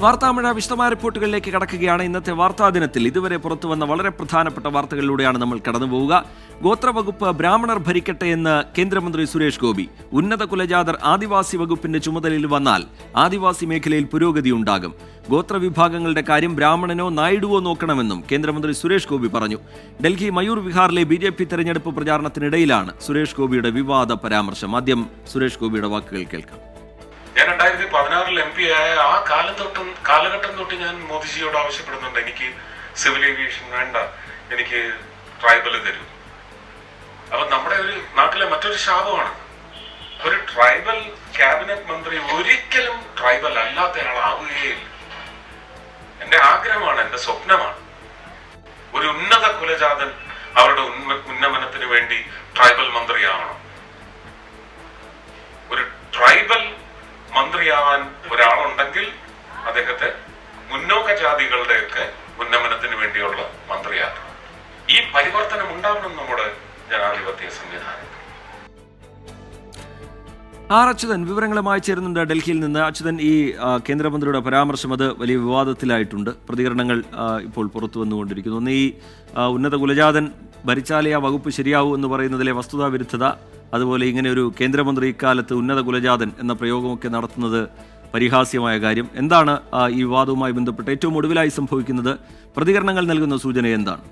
വാർത്താമഴ വിശദമായ റിപ്പോർട്ടുകളിലേക്ക് കടക്കുകയാണ്. ഇന്നത്തെ വാർത്താ ദിനത്തിൽ ഇതുവരെ പുറത്തുവന്ന വളരെ പ്രധാനപ്പെട്ട വാർത്തകളിലൂടെയാണ് നമ്മൾ കടന്നുപോവുക. ഗോത്രവകുപ്പ് ബ്രാഹ്മണർ ഭരിക്കട്ടെ എന്ന് കേന്ദ്രമന്ത്രി സുരേഷ് ഗോപി. ഉന്നത കുലജാതർ ആദിവാസി വകുപ്പിന്റെ ചുമതലയിൽ വന്നാൽ ആദിവാസി മേഖലയിൽ പുരോഗതി ഉണ്ടാകും. ഗോത്രവിഭാഗങ്ങളുടെ കാര്യം ബ്രാഹ്മണനോ നായിഡുവോ നോക്കണമെന്നും കേന്ദ്രമന്ത്രി സുരേഷ് ഗോപി പറഞ്ഞു. ഡൽഹി മയൂർ വിഹാറിലെ BJP തെരഞ്ഞെടുപ്പ് പ്രചാരണത്തിനിടയിലാണ് സുരേഷ് ഗോപിയുടെ വിവാദ പരാമർശം. ആദ്യം സുരേഷ് ഗോപിയുടെ വാക്കുകൾ കേൾക്കാം. ഞാൻ 2016 MP ആയ ആ കാലഘട്ടം തൊട്ട് ഞാൻ മോദിജിയോട് ആവശ്യപ്പെടുന്നുണ്ട്, എനിക്ക് സിവിൽ ഏവിയേഷൻ വേണ്ട, എനിക്ക് ട്രൈബൽ തരൂ. അപ്പൊ നമ്മുടെ ഒരു നാട്ടിലെ മറ്റൊരു ശാപമാണ്, ഒരു ട്രൈബൽ ക്യാബിനറ്റ് മന്ത്രി ഒരിക്കലും ട്രൈബൽ അല്ലാത്തയാളാവുകയില്ല. എന്റെ ആഗ്രഹമാണ്, എന്റെ സ്വപ്നമാണ്, ഒരു ഉന്നത കുലജാതൻ അവരുടെ ഉന്നമനത്തിന് വേണ്ടി ട്രൈബൽ മന്ത്രിയാവണം. ഒരു ട്രൈബൽ മന്ത്രിയാവാൻ ഒരാളുണ്ടെങ്കിൽ അദ്ദേഹത്തെ മുന്നോക്ക ജാതികളുടെയൊക്കെ ഉന്നമനത്തിന് വേണ്ടിയുള്ള മന്ത്രിയാക്കണം. ഈ പരിവർത്തനം ഉണ്ടാവണം നമ്മുടെ ജനാധിപത്യ സംവിധാനം. അച്യുതൻ വിവരങ്ങളുമായി ചേരുന്നുണ്ട് ഡൽഹിയിൽ നിന്ന്. അച്യുതൻ, ഈ കേന്ദ്രമന്ത്രിയുടെ പരാമർശം അത് വലിയ വിവാദത്തിലായിട്ടുണ്ട്. പ്രതികരണങ്ങൾ ഇപ്പോൾ പുറത്തു വന്നുകൊണ്ടിരിക്കുന്നു. ഒന്ന്, ഈ ഉന്നത കുലജാതൻ ഭരിച്ചാലേ ആ വകുപ്പ് ശരിയാവൂ എന്ന് പറയുന്നതിലെ വസ്തുതാ വിരുദ്ധത, അതുപോലെ ഇങ്ങനെ ഒരു കേന്ദ്രമന്ത്രി ഇക്കാലത്ത് ഉന്നത കുലജാതൻ എന്ന പ്രയോഗമൊക്കെ നടത്തുന്നത് പരിഹാസ്യമായ കാര്യം. എന്താണ് ഈ വിവാദവുമായി ബന്ധപ്പെട്ട് ഏറ്റവും ഒടുവിലായി സംഭവിക്കുന്നത്? പ്രതികരണങ്ങൾ നൽകുന്ന സൂചന എന്താണ്?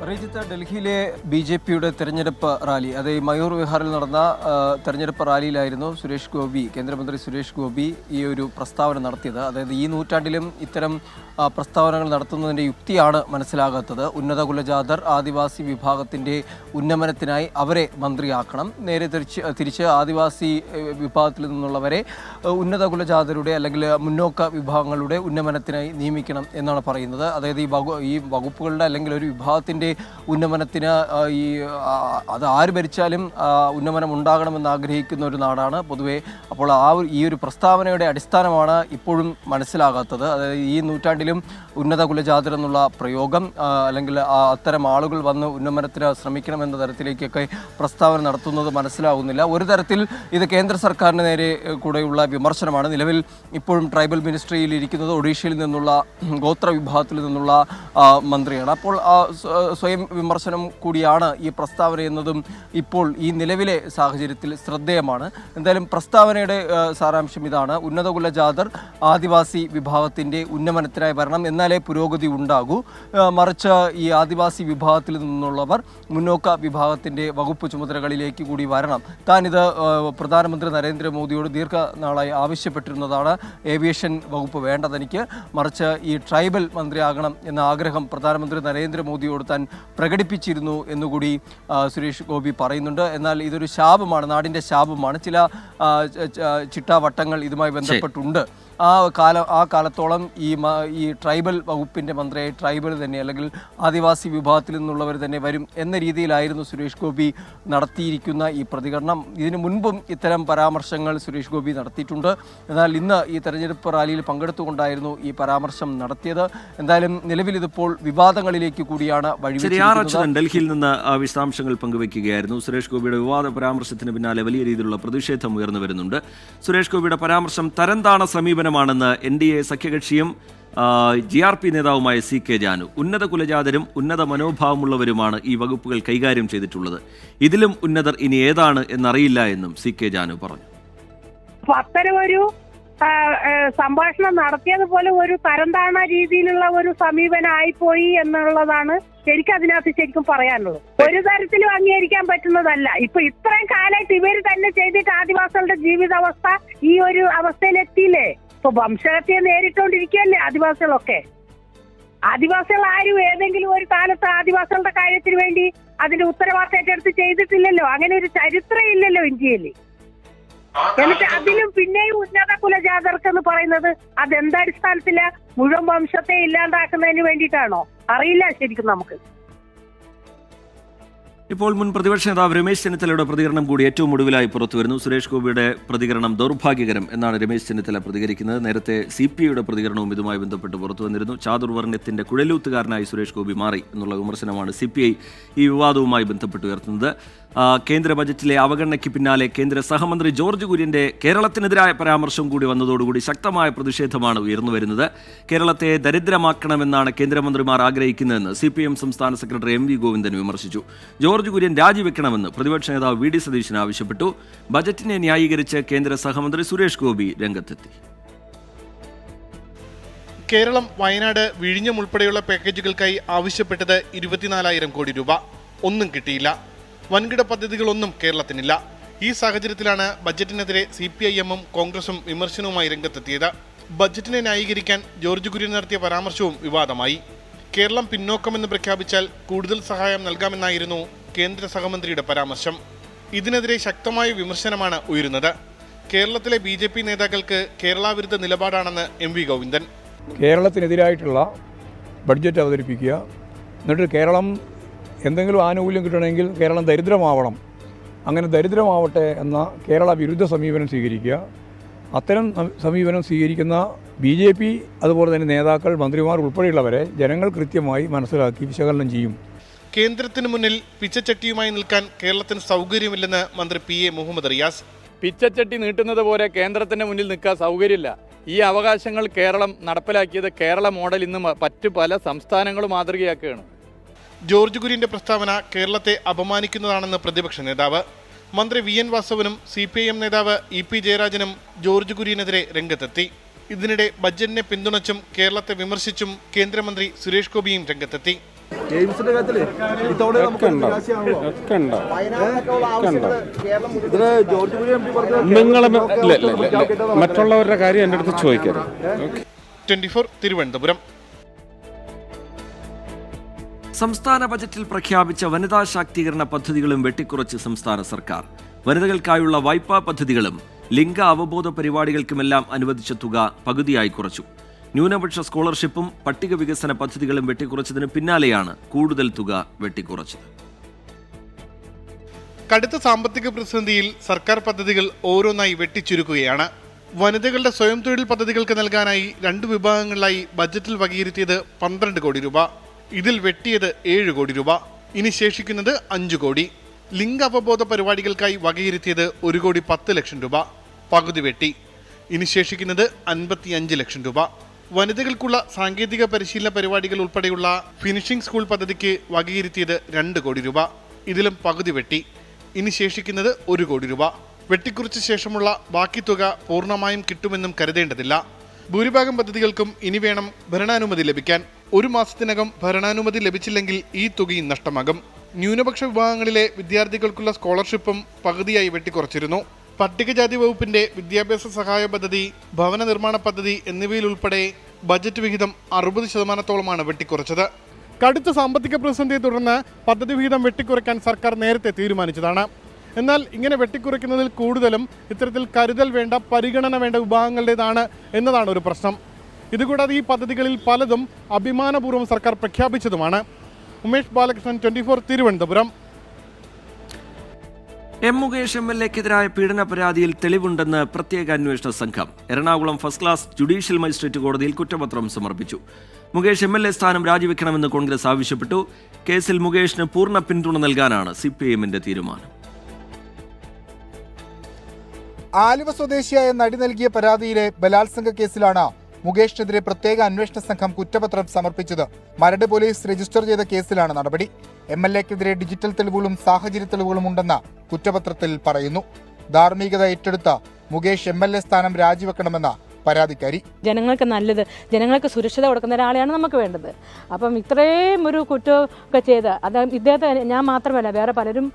റീജിത്ത്, ഡൽഹിയിലെ BJPയുടെ തെരഞ്ഞെടുപ്പ് റാലി, അത് മയൂർ വിഹാറിൽ നടന്ന തെരഞ്ഞെടുപ്പ് റാലിയിലായിരുന്നു കേന്ദ്രമന്ത്രി സുരേഷ് ഗോപി ഈ ഒരു പ്രസ്താവന നടത്തിയത്. അതായത് ഈ നൂറ്റാണ്ടിലും ഇത്തരം പ്രസ്താവനകൾ നടത്തുന്നതിൻ്റെ യുക്തിയാണ് മനസ്സിലാകാത്തത്. ഉന്നത കുലജാതർ ആദിവാസി വിഭാഗത്തിൻ്റെ ഉന്നമനത്തിനായി അവരെ മന്ത്രിയാക്കണം, നേരെ തിരിച്ച് ആദിവാസി വിഭാഗത്തിൽ നിന്നുള്ളവരെ ഉന്നത കുലജാതരുടെ അല്ലെങ്കിൽ മുന്നോക്ക വിഭാഗങ്ങളുടെ ഉന്നമനത്തിനായി നിയമിക്കണം എന്നാണ് പറയുന്നത്. അതായത് ഈ വകുപ്പുകളുടെ അല്ലെങ്കിൽ ഒരു വിഭാഗത്തിൻ്റെ ഉന്നമനത്തിന് അത് ആര് ഭരിച്ചാലും ഉന്നമനം ഉണ്ടാകണമെന്ന് ആഗ്രഹിക്കുന്ന ഒരു നാടാണ് പൊതുവെ. അപ്പോൾ ഈ ഒരു പ്രസ്താവനയുടെ അടിസ്ഥാനമാണ് ഇപ്പോഴും മനസ്സിലാകാത്തത്. അതായത് ഈ നൂറ്റാണ്ടിലും ഉന്നത കുലജാതർ എന്നുള്ള പ്രയോഗം അല്ലെങ്കിൽ അത്തരം ആളുകൾ വന്ന് ഉന്നമനത്തിന് ശ്രമിക്കണമെന്ന തരത്തിലേക്കൊക്കെ പ്രസ്താവന നടത്തുന്നത് മനസ്സിലാകുന്നില്ല. ഒരു തരത്തിൽ ഇത് കേന്ദ്ര സർക്കാരിന് നേരെ കൂടെയുള്ള വിമർശനമാണ്. നിലവിൽ ഇപ്പോഴും ട്രൈബൽ മിനിസ്ട്രിയിൽ ഇരിക്കുന്നത് ഒഡീഷയിൽ നിന്നുള്ള ഗോത്ര വിഭാഗത്തിൽ നിന്നുള്ള മന്ത്രിയാണ്. അപ്പോൾ സ്വയം വിമർശനം കൂടിയാണ് ഈ പ്രസ്താവന എന്നതും ഇപ്പോൾ ഈ നിലവിലെ സാഹചര്യത്തിൽ ശ്രദ്ധേയമാണ്. എന്തായാലും പ്രസ്താവനയുടെ സാരാംശം ഇതാണ്: ഉന്നത കുലജാതർ ആദിവാസി വിഭാഗത്തിൻ്റെ ഉന്നമനത്തിനായി വരണം, എന്നാലേ പുരോഗതി ഉണ്ടാകൂ. മറിച്ച് ഈ ആദിവാസി വിഭാഗത്തിൽ നിന്നുള്ളവർ മുന്നോക്ക വിഭാഗത്തിൻ്റെ വകുപ്പ് ചുമതലകളിലേക്ക് കൂടി വരണം. താനിത് പ്രധാനമന്ത്രി നരേന്ദ്രമോദിയോട് ദീർഘനാളായി ആവശ്യപ്പെട്ടിരുന്നതാണ്. ഏവിയേഷൻ വകുപ്പ് വേണ്ട തനിക്ക്, മറിച്ച് ഈ ട്രൈബൽ മന്ത്രിയാകണം എന്ന ആഗ്രഹം പ്രധാനമന്ത്രി നരേന്ദ്രമോദിയോട് താൻ പ്രകടിപ്പിച്ചിരുന്നു എന്നുകൂടി സുരേഷ് ഗോപി പറയുന്നുണ്ട്. എന്നാൽ ഇതൊരു ശാപമാണ്, നാടിൻ്റെ ശാപമാണ്. ചില ചിട്ടാവട്ടങ്ങൾ ഇതുമായി ബന്ധപ്പെട്ടുണ്ട്. ആ കാലത്തോളം ഈ ട്രൈബൽ വകുപ്പിൻ്റെ മന്ത്രിയായി ട്രൈബൽ തന്നെ അല്ലെങ്കിൽ ആദിവാസി വിഭാഗത്തിൽ നിന്നുള്ളവർ തന്നെ വരും എന്ന രീതിയിലായിരുന്നു സുരേഷ് ഗോപി നടത്തിയിരിക്കുന്ന ഈ പ്രതികരണം. ഇതിനു മുൻപും ഇത്തരം പരാമർശങ്ങൾ സുരേഷ് ഗോപി നടത്തിയിട്ടുണ്ട്. എന്നാൽ ഇന്ന് ഈ തെരഞ്ഞെടുപ്പ് റാലിയിൽ പങ്കെടുത്തുകൊണ്ടായിരുന്നു ഈ പരാമർശം നടത്തിയത്. എന്തായാലും നിലവിൽ ഇതിപ്പോൾ വിവാദങ്ങളിലേക്ക് കൂടിയാണ് വഴിവെച്ചിരിക്കുന്നത്. ഡൽഹിയിൽ നിന്ന് വിശദാംശങ്ങൾ പങ്കുവയ്ക്കുകയായിരുന്നു. സുരേഷ് ഗോപിയുടെ വിവാദ പരാമർശത്തിന് പിന്നാലെ വലിയ രീതിയിലുള്ള പ്രതിഷേധം ഉയർന്നു വരുന്നുണ്ട്. സുരേഷ് ഗോപിയുടെ പരാമർശം തരംതാണ സമീപനമാണെന്ന് NDA സഖ്യകക്ഷിയും GRP നേതാവുമായ CK ജാനു. ഉന്നത കുലജാതരും ഉന്നത മനോഭാവമുള്ളവരുമാണ് ഈ വകുപ്പുകൾ കൈകാര്യം ചെയ്തിട്ടുള്ളത്. ഇതിലും ഉന്നതർ ഇനി ഏതാണ് എന്നറിയില്ല എന്നും CK ജാനു പറഞ്ഞു. അത്തരമൊരു സംഭാഷണം നടത്തിയതുപോലെ ഒരു തരംതാണ രീതിയിലുള്ള ഒരു സമീപനമായിപ്പോയി എന്നുള്ളതാണ് എനിക്ക് അതിനകത്ത് ശരിക്കും പറയാനുള്ളത്. ഒരു തരത്തിലും അംഗീകരിക്കാൻ പറ്റുന്നതല്ല. ഇപ്പൊ ഇത്രയും കാലമായിട്ട് ഇവര് തന്നെ ചെയ്തിട്ട് ആദിവാസികളുടെ ജീവിതാവസ്ഥ ഈ ഒരു അവസ്ഥയിലെത്തിയില്ലേ? ഇപ്പൊ വംശഹത്യ നേരിട്ടുകൊണ്ടിരിക്കുകയല്ലേ ആദിവാസികളൊക്കെ. ആദിവാസികൾ ആരും ഏതെങ്കിലും ഒരു കാലത്ത് ആദിവാസികളുടെ കാര്യത്തിന് വേണ്ടി അതിന്റെ ഉത്തരവാദിത്തം ഏറ്റെടുത്ത് ചെയ്തിട്ടില്ലല്ലോ. അങ്ങനെ ഒരു ചരിത്രം ഇല്ലല്ലോ ഇന്ത്യയിൽ. എന്നിട്ട് അതിലും പിന്നെയും ഉന്നത കുലജാതർക്ക് എന്ന് പറയുന്നത് അതെന്തടിസ്ഥാനത്തില? മുഴുവൻ വംശത്തെ ഇല്ലാണ്ടാക്കുന്നതിന് വേണ്ടിയിട്ടാണോ? അറിയില്ല ശരിക്കും നമുക്ക്. ഇപ്പോൾ മുൻ പ്രതിപക്ഷ നേതാവ് രമേശ് ചെന്നിത്തലയുടെ പ്രതികരണം കൂടി ഏറ്റവും ഒടുവിലായി പുറത്തുവരുന്നു. സുരേഷ് ഗോപിയുടെ പ്രതികരണം ദൗർഭാഗ്യകരം എന്നാണ് രമേശ് ചെന്നിത്തല പ്രതികരിക്കുന്നത്. നേരത്തെ CPIയുടെ പ്രതികരണവും ഇതുമായി ബന്ധപ്പെട്ട് പുറത്തു വന്നിരുന്നു. ചാതുർവർണ്ണയത്തിന്റെ കുഴലൂത്തുകാരനായി സുരേഷ് ഗോപി മാറി എന്നുള്ള വിമർശനമാണ് CPI ഈ വിവാദവുമായി ബന്ധപ്പെട്ട് ഉയർത്തുന്നത്. കേന്ദ്ര ബജറ്റിലെ അവഗണനയ്ക്ക് പിന്നാലെ കേന്ദ്ര സഹമന്ത്രി ജോർജ് കുര്യന്റെ കേരളത്തിനെതിരായ പരാമർശം കൂടി വന്നതോടുകൂടി ശക്തമായ പ്രതിഷേധമാണ് ഉയർന്നു വരുന്നത്. കേരളത്തെ ദരിദ്രമാക്കണമെന്നാണ് കേന്ദ്രമന്ത്രിമാർ ആഗ്രഹിക്കുന്നതെന്ന് CPM സംസ്ഥാന സെക്രട്ടറി MV ഗോവിന്ദൻ വിമർശിച്ചു. ജോർജ് കുര്യൻ രാജിവെക്കണമെന്ന് പ്രതിപക്ഷ നേതാവ് VD സതീശൻ ആവശ്യപ്പെട്ടു. ബജറ്റിനെ ന്യായീകരിച്ച് കേന്ദ്ര സഹമന്ത്രി സുരേഷ് ഗോപി രംഗത്തെത്തി. കേരളം വയനാട് വിഴിഞ്ഞം ഉൾപ്പെടെയുള്ള പാക്കേജുകൾക്കായി ആവശ്യപ്പെട്ടത് 24,000 കോടി രൂപ. ഒന്നും കിട്ടിയില്ല. വൻകിട പദ്ധതികളൊന്നും കേരളത്തിനില്ല. ഈ സാഹചര്യത്തിലാണ് ബജറ്റിനെതിരെ CPIM-ഉം കോൺഗ്രസും വിമർശനവുമായി രംഗത്തെത്തിയത്. ബജറ്റിനെ ന്യായീകരിക്കാൻ ജോർജ് കുര്യൻ നടത്തിയ പരാമർശവും വിവാദമായി. കേരളം പിന്നോക്കമെന്ന് പ്രഖ്യാപിച്ചാൽ കൂടുതൽ സഹായം നൽകാമെന്നായിരുന്നു കേന്ദ്ര സഹമന്ത്രിയുടെ പരാമർശം. ഇതിനെതിരെ ശക്തമായ വിമർശനമാണ് ഉയരുന്നത്. കേരളത്തിലെ BJP നേതാക്കൾക്ക് കേരള വിരുദ്ധ നിലപാടാണെന്ന് MV ഗോവിന്ദൻ. കേരളത്തിനെതിരായിട്ടുള്ള ബഡ്ജറ്റ് അവതരിപ്പിക്കുക, എന്നിട്ട് കേരളം എന്തെങ്കിലും ആനുകൂല്യം കിട്ടണമെങ്കിൽ കേരളം ദരിദ്രമാവണം, അങ്ങനെ ദരിദ്രമാവട്ടെ എന്ന കേരള വിരുദ്ധ സമീപനം സ്വീകരിക്കുക. അത്തരം സമീപനം സ്വീകരിക്കുന്ന BJP അതുപോലെ തന്നെ നേതാക്കൾ, മന്ത്രിമാർ ഉൾപ്പെടെയുള്ളവരെ ജനങ്ങൾ കൃത്യമായി മനസ്സിലാക്കി വിശകലനം ചെയ്യും. കേന്ദ്രത്തിന് മുന്നിൽ പിച്ചച്ചട്ടിയുമായി നിൽക്കാൻ കേരളത്തിന് സൗകര്യമില്ലെന്ന് മന്ത്രി PA മുഹമ്മദ് റിയാസ്. പിച്ചച്ചട്ടി നീട്ടുന്നത് പോലെ കേന്ദ്രത്തിന് മുന്നിൽ നിൽക്കാൻ സൗകര്യമില്ല. ഈ അവകാശങ്ങൾ കേരളം നടപ്പിലാക്കിയത് കേരള മോഡൽ ഇന്ന് മറ്റു പല സംസ്ഥാനങ്ങളും മാതൃകയാക്കുകയാണ്. ജോർജ് കുര്യന്റെ പ്രസ്താവന കേരളത്തെ അപമാനിക്കുന്നതാണെന്ന് പ്രതിപക്ഷ നേതാവ്. മന്ത്രി VN വാസവനും CPIM നേതാവ് EP ജയരാജനും ജോർജ് കുര്യനെതിരെ രംഗത്തെത്തി. ഇതിനിടെ ബജറ്റിനെ പിന്തുണച്ചും കേരളത്തെ വിമർശിച്ചും കേന്ദ്രമന്ത്രി സുരേഷ് ഗോപിയും രംഗത്തെത്തി. മറ്റുള്ളവരുടെ കാര്യം എൻ്റെ അടുത്ത് ചോദിക്കരുത്. 24 തിരുവനന്തപുരം. സംസ്ഥാന ബജറ്റിൽ പ്രഖ്യാപിച്ച വനിതാ ശാക്തീകരണ പദ്ധതികളും വെട്ടിക്കുറച്ച് സംസ്ഥാന സർക്കാർ. വനിതകൾക്കായുള്ള വായ്പാ പദ്ധതികളും ലിംഗ അവബോധ പരിപാടികൾക്കുമെല്ലാം അനുവദിച്ച തുക പകുതിയായി കുറച്ചു. ന്യൂനപക്ഷ സ്കോളർഷിപ്പും പട്ടിക വികസന പദ്ധതികളും വെട്ടിക്കുറച്ചതിന് പിന്നാലെയാണ് കൂടുതൽ തുക വെട്ടിക്കുറച്ചത്. കടുത്ത സാമ്പത്തിക പ്രതിസന്ധിയിൽ സർക്കാർ പദ്ധതികൾ ഓരോന്നായി വെട്ടിച്ചുരുക്കുകയാണ്. വനിതകളുടെ സ്വയം തൊഴിൽ പദ്ധതികൾക്ക് നൽകാനായി 2 വിഭാഗങ്ങളിലായി ബജറ്റിൽ വകയിരുത്തിയത് 12 കോടി രൂപ. ഇതിൽ വെട്ടിയത് 7 കോടി രൂപ. ഇനി ശേഷിക്കുന്നത് 5 കോടി. ലിംഗ അവബോധ പരിപാടികൾക്കായി വകയിരുത്തിയത് 1 കോടി 10 ലക്ഷം രൂപ. പകുതി വെട്ടി. ഇനി ശേഷിക്കുന്നത് 55 ലക്ഷം രൂപ. വനിതകൾക്കുള്ള സാങ്കേതിക പരിശീലന പരിപാടികൾ ഉൾപ്പെടെയുള്ള ഫിനിഷിംഗ് സ്കൂൾ പദ്ധതിക്ക് വകയിരുത്തിയത് 2 കോടി രൂപ. ഇതിലും പകുതി വെട്ടി. ഇനി ശേഷിക്കുന്നത് 1 കോടി രൂപ. വെട്ടിക്കുറിച്ച ശേഷമുള്ള ബാക്കി തുക പൂർണ്ണമായും കിട്ടുമെന്നും കരുതേണ്ടതില്ല. ഭൂരിഭാഗം പദ്ധതികൾക്കും ഇനി വേണം ഭരണാനുമതി ലഭിക്കാൻ. 1 മാസത്തിനകം ഭരണാനുമതി ലഭിച്ചില്ലെങ്കിൽ ഈ തുകയും നഷ്ടമാകും. ന്യൂനപക്ഷ വിഭാഗങ്ങളിലെ വിദ്യാർത്ഥികൾക്കുള്ള സ്കോളർഷിപ്പും പകുതിയായി വെട്ടിക്കുറച്ചിരുന്നു. പട്ടികജാതി വകുപ്പിന്റെ വിദ്യാഭ്യാസ സഹായ പദ്ധതി, ഭവന നിർമ്മാണ പദ്ധതി എന്നിവയിൽ ഉൾപ്പെടെ ബജറ്റ് വിഹിതം 60% വെട്ടിക്കുറച്ചത്. കടുത്ത സാമ്പത്തിക പ്രതിസന്ധിയെ തുടർന്ന് പദ്ധതി വിഹിതം വെട്ടിക്കുറയ്ക്കാൻ സർക്കാർ നേരത്തെ തീരുമാനിച്ചതാണ്. എന്നാൽ ഇങ്ങനെ വെട്ടിക്കുറയ്ക്കുന്നതിൽ കൂടുതലും ഇത്തരത്തിൽ കരുതൽ വേണ്ട, പരിഗണന വേണ്ട വിഭാഗങ്ങളുടേതാണ് എന്നതാണ് ഒരു പ്രശ്നം. ഇതുകൂടാതെ ഈ പദ്ധതികളിൽ പലതും അഭിമാനപൂർവ്വം സർക്കാർ പ്രഖ്യാപിച്ചതുമാണ്. ഉമേഷ് ബാലകൃഷ്ണൻ, 24 തിരുവനന്തപുരം. മുകേഷ് MLA-ക്കെതിരായ പീഡന പരാതിയിൽ തെളിവുണ്ടെന്ന് പ്രത്യേക അന്വേഷണ സംഘം. Ernakulam first class judicial magistrate കോടതിയിൽ കുറ്റപത്രം സമർപ്പിച്ചു. മുകേഷ് MLA സ്ഥാനം രാജിവെക്കണമെന്ന് കോൺഗ്രസ് ആവശ്യപ്പെട്ടു. കേസിൽ മുകേഷിന് പൂർണ്ണ പിന്തുണ നൽകാനാണ് CPIM-ന്റെ തീരുമാനം. ആലുവ സ്വദേശിയായ നടി നൽകിയ പരാതിയിലെ ബലാത്സംഗ കേസിലാണ് മുകേഷിനെതിരെ പ്രത്യേക അന്വേഷണ സംഘം കുറ്റപത്രം സമർപ്പിച്ചത്. മരട് പോലീസ് രജിസ്റ്റർ ചെയ്ത കേസിലാണ് നടപടി. MLA-ക്കെതിരെ ഡിജിറ്റൽ തെളിവുകളും സാഹചര്യ തെളിവുകളും ഉണ്ടെന്ന് കുറ്റപത്രത്തിൽ പറയുന്നു. ധാർമ്മികത ഏറ്റെടുത്ത മുകേഷ് MLA സ്ഥാനം രാജിവെക്കണമെന്ന പരാതിക്കാരി. ജനങ്ങൾക്ക് നല്ലത്, ജനങ്ങൾക്ക് സുരക്ഷിത കൊടുക്കുന്ന ഒരാളെയാണ് നമുക്ക് വേണ്ടത്. അപ്പം ഇത്രയും ഒരു കുറ്റമൊക്കെ ചെയ്ത് അത് ഇദ്ദേഹത്തെ ഞാൻ മാത്രമല്ല വേറെ പലരും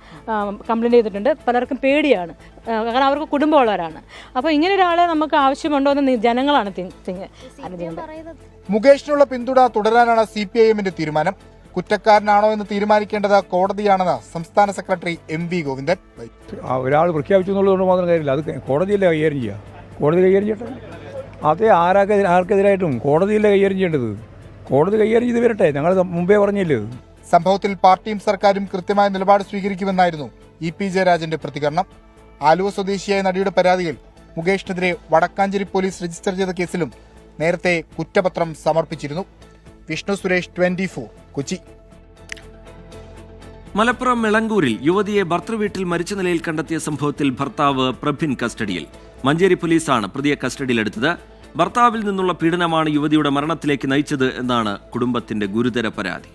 കംപ്ലൈൻറ്റ് ചെയ്തിട്ടുണ്ട്. പലർക്കും പേടിയാണ്, കാരണം അവർക്ക് കുടുംബമുള്ളവരാണ്. അപ്പോൾ ഇങ്ങനെ ഒരാളെ നമുക്ക് ആവശ്യമുണ്ടോ എന്ന് ജനങ്ങളാണ് മുകേഷിനുള്ള പിന്തുണ തുടരാനാണ് CPIM-ന്റെ തീരുമാനം. കുറ്റക്കാരനാണോ എന്ന് തീരുമാനിക്കേണ്ടത് കോടതിയാണെന്ന് സംസ്ഥാന സെക്രട്ടറി MV ഗോവിന്ദൻ. ഒരാൾ പ്രഖ്യാപിച്ചു എന്നുള്ളതുകൊണ്ട് മാത്രം കാര്യമില്ല, അത് കോടതിയല്ലേ കൈകാര്യം ചെയ്യുക. കോടതി കൈകാര്യം ചെയ്യട്ടെ. അതേ ആർക്കെതിരായിട്ടും കോടതിയല്ലേ കൈകാര്യം ചെയ്യേണ്ടത്. കോടതി കൈകാര്യം ചെയ്ത് വരട്ടെ, ഞങ്ങൾ മുമ്പേ പറഞ്ഞില്ലേ. സംഭവത്തിൽ പാർട്ടിയും സർക്കാരും കൃത്യമായ നിലപാട് സ്വീകരിക്കുമെന്നായിരുന്നു EP ജയരാജന്റെ പ്രതികരണം. ആലുവ സ്വദേശിയായ നടിയുടെ പരാതിയിൽ മുകേഷിനെതിരെ വടക്കാഞ്ചേരി പോലീസ് രജിസ്റ്റർ ചെയ്ത കേസിലും നേരത്തെ കുറ്റപത്രം സമർപ്പിച്ചിരുന്നു. വിഷ്ണു സുരേഷ്, 24 കൊച്ചി. മലപ്പുറം എളങ്കൂരിൽ യുവതിയെ ഭർത്തൃവീട്ടിൽ മരിച്ച നിലയിൽ കണ്ടെത്തിയ സംഭവത്തിൽ ഭർത്താവ് പ്രഭിൻ കസ്റ്റഡിയിൽ. മഞ്ചേരി പോലീസാണ് പ്രതിയെ കസ്റ്റഡിയിലെടുത്തത്. ഭർത്താവിൽ നിന്നുള്ള പീഡനമാണ് യുവതിയുടെ മരണത്തിലേക്ക് നയിച്ചത് എന്നാണ് കുടുംബത്തിന്റെ ഗുരുതര പരാതി.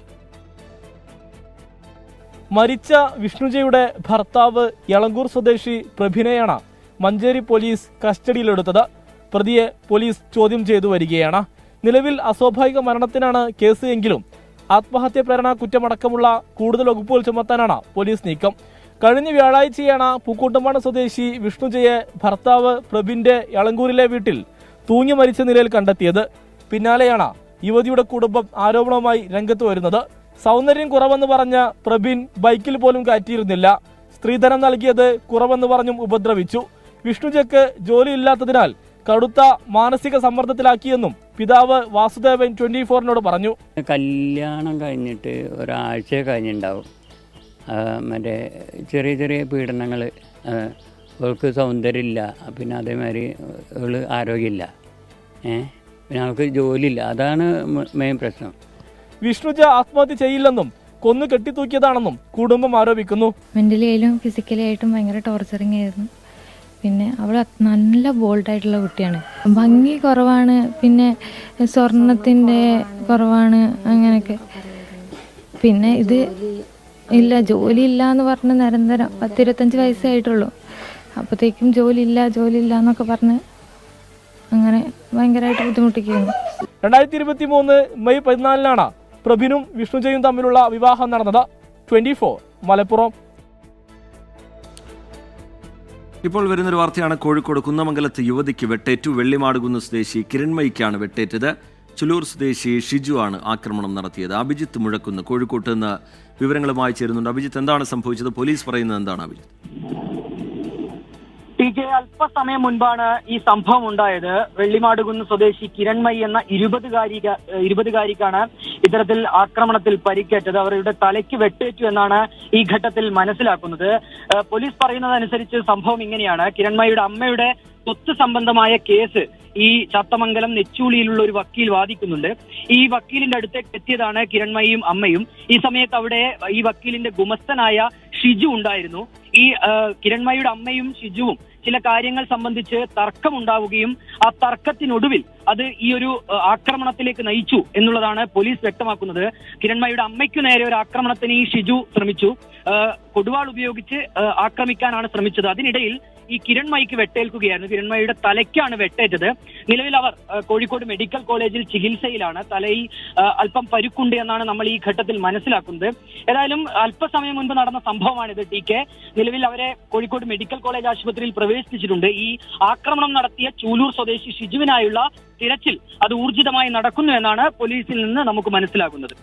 മരിച്ച വിഷ്ണുജയുടെ ഭർത്താവ് എളങ്കൂർ സ്വദേശി പ്രഭിനെയാണ് മഞ്ചേരി പോലീസ് കസ്റ്റഡിയിലെടുത്തത്. പ്രതിയെ പോലീസ് ചോദ്യം ചെയ്തു വരികയാണ്. നിലവിൽ അസ്വാഭാവിക മരണത്തിനാണ് കേസ് എങ്കിലും ആത്മഹത്യ പ്രേരണ കുറ്റമടക്കമുള്ള കൂടുതൽ വകുപ്പുകൾ ചുമത്താനാണ് പോലീസ് നീക്കം. കഴിഞ്ഞ വ്യാഴാഴ്ചയാണ് പൂക്കോട്ടുംപാടം സ്വദേശി വിഷ്ണുജയെ ഭർത്താവ് പ്രഭിന്റെ എളങ്കൂരിലെ വീട്ടിൽ തൂങ്ങി മരിച്ച നിലയിൽ കണ്ടെത്തിയത്. പിന്നാലെയാണ് യുവതിയുടെ കുടുംബം ആരോപണവുമായി രംഗത്ത് വരുന്നത്. സൗന്ദര്യം കുറവെന്ന് പറഞ്ഞ പ്രഭിൻ ബൈക്കിൽ പോലും കയറ്റിയിരുന്നില്ല. സ്ത്രീധനം നൽകിയത് കുറവെന്ന് പറഞ്ഞും ഉപദ്രവിച്ചു. വിഷ്ണുജയ്ക്ക് ജോലിയില്ലാത്തതിനാൽ കടുത്ത മാനസിക സമ്മർദ്ദത്തിലാക്കിയെന്നും പിതാവ് വാസുദേവൻ 24-നോട് പറഞ്ഞു. കല്യാണം കഴിഞ്ഞിട്ട് ഒരാഴ്ച കഴിഞ്ഞിട്ടുണ്ടാവും. മറ്റേ ചെറിയ ചെറിയ പീഡനങ്ങൾ. അവൾക്ക് സൗന്ദര്യമില്ല, പിന്നെ അതേമാതിരി അവൾ ആരോഗ്യമില്ല, പിന്നെ അവൾക്ക് ജോലിയില്ല. അതാണ് മെയിൻ പ്രശ്നം. വിഷ്ണുജ ആത്മഹത്യ ചെയ്യില്ലെന്നും കൊന്നു കെട്ടിത്തൂക്കിയതാണെന്നും കുടുംബം ആരോപിക്കുന്നു. മെന്റലി ആയാലും ഫിസിക്കലി ആയിട്ടും ഭയങ്കര ടോർച്ചറിങ് ആയിരുന്നു. പിന്നെ അവൾ നല്ല ബോൾഡായിട്ടുള്ള കുട്ടിയാണ്. ഭംഗി കുറവാണ്, പിന്നെ സ്വർണത്തിൻ്റെ കുറവാണ്, അങ്ങനെയൊക്കെ. പിന്നെ ഇത് ഇല്ല, ജോലി ഇല്ല എന്ന് പറഞ്ഞ് നിരന്തരം 10-25 വയസ്സേ ആയിട്ടുള്ളൂ. അപ്പോഴത്തേക്കും ജോലി ഇല്ല എന്നൊക്കെ പറഞ്ഞ് അങ്ങനെ ഭയങ്കരമായിട്ട് ബുദ്ധിമുട്ടിക്കുന്നു. 2023 മെയ് 14-നാണ് പ്രഭിനും വിഷ്ണുജയും തമ്മിലുള്ള വിവാഹം നടന്നത്. 24 മലപ്പുറം. ഇപ്പോൾ വരുന്നൊരു വാർത്തയാണ്. കോഴിക്കോട് കുന്നമംഗലത്ത് യുവതിക്ക് വെട്ടേറ്റു. വെള്ളിമാടുകുന്ന് സ്വദേശി കിരൺമയിക്കാണ് വെട്ടേറ്റത്. ചുലൂർ സ്വദേശി ഷിജു ആണ് ആക്രമണം നടത്തിയത്. അഭിജിത്ത് മുഴക്കുന്ന് കോഴിക്കോട്ട് നിന്ന് വിവരങ്ങളുമായി ചേരുന്നുണ്ട്. അഭിജിത്ത്, എന്താണ് സംഭവിച്ചത്? പോലീസ് പറയുന്നത് എന്താണ് അഭിജിത്ത്? അല്പസമയം മുൻപാണ് ഈ സംഭവം ഉണ്ടായത്. വെള്ളിമാടുകുന്ന് സ്വദേശി കിരൺമയി എന്ന 20-കാരിക്കാണ് ഇത്തരത്തിൽ ആക്രമണത്തിൽ പരിക്കേറ്റത്. അവരുടെ തലയ്ക്ക് വെട്ടേറ്റു എന്നാണ് ഈ ഘട്ടത്തിൽ മനസ്സിലാക്കുന്നത്. പോലീസ് പറയുന്നതനുസരിച്ച് സംഭവം ഇങ്ങനെയാണ്. കിരൺമയിയുടെ അമ്മയുടെ സ്വത്ത് സംബന്ധമായ കേസ് ഈ ചത്തമംഗലം നെച്ചൂളിയിലുള്ള ഒരു വക്കീൽ വാദിക്കുന്നുണ്ട്. ഈ വക്കീലിന്റെ അടുത്തേക്ക് എത്തിയതാണ് കിരൺമയിയും അമ്മയും. ഈ സമയത്ത് അവിടെ ഈ വക്കീലിന്റെ ഗുമസ്തനായ ഷിജു ഉണ്ടായിരുന്നു. ഈ കിരൺമയിയുടെ അമ്മയും ഷിജുവും ചില കാര്യങ്ങൾ സംബന്ധിച്ച് തർക്കമുണ്ടാവുകയും ആ തർക്കത്തിനൊടുവിൽ അത് ഈ ഒരു ആക്രമണത്തിലേക്ക് നയിച്ചു എന്നുള്ളതാണ് പോലീസ് വ്യക്തമാക്കുന്നത്. കിരൺമയിയുടെ അമ്മയ്ക്കു നേരെ ഒരു ആക്രമണത്തിന് ഈ ഷിജു ശ്രമിച്ചു. കൊടുവാൾ ഉപയോഗിച്ച് ആക്രമിക്കാനാണ് ശ്രമിച്ചത്. അതിനിടയിൽ ഈ കിരൺമയിക്ക് വെട്ടേൽക്കുകയായിരുന്നു. കിരൺമയിയുടെ തലയ്ക്കാണ് വെട്ടേറ്റത്. നിലവിൽ അവർ കോഴിക്കോട് മെഡിക്കൽ കോളേജിൽ ചികിത്സയിലാണ്. തലയിൽ അല്പം പരുക്കുണ്ട് എന്നാണ് നമ്മൾ ഈ ഘട്ടത്തിൽ മനസ്സിലാക്കുന്നത്. ഏതായാലും അല്പസമയം മുൻപ് നടന്ന സംഭവമാണിത്. ടി.കെ. നിലവിൽ അവരെ കോഴിക്കോട് മെഡിക്കൽ കോളേജ് ആശുപത്രിയിൽ പ്രവേശിപ്പിച്ചിട്ടുണ്ട്. ഈ ആക്രമണം നടത്തിയ ചൂലൂർ സ്വദേശി ഷിജുവിനായുള്ള തിരച്ചിൽ അത് ഊർജിതമായി നടക്കുന്നു എന്നാണ് പോലീസിൽ നിന്ന് നമുക്ക് മനസ്സിലാക്കുന്നത്.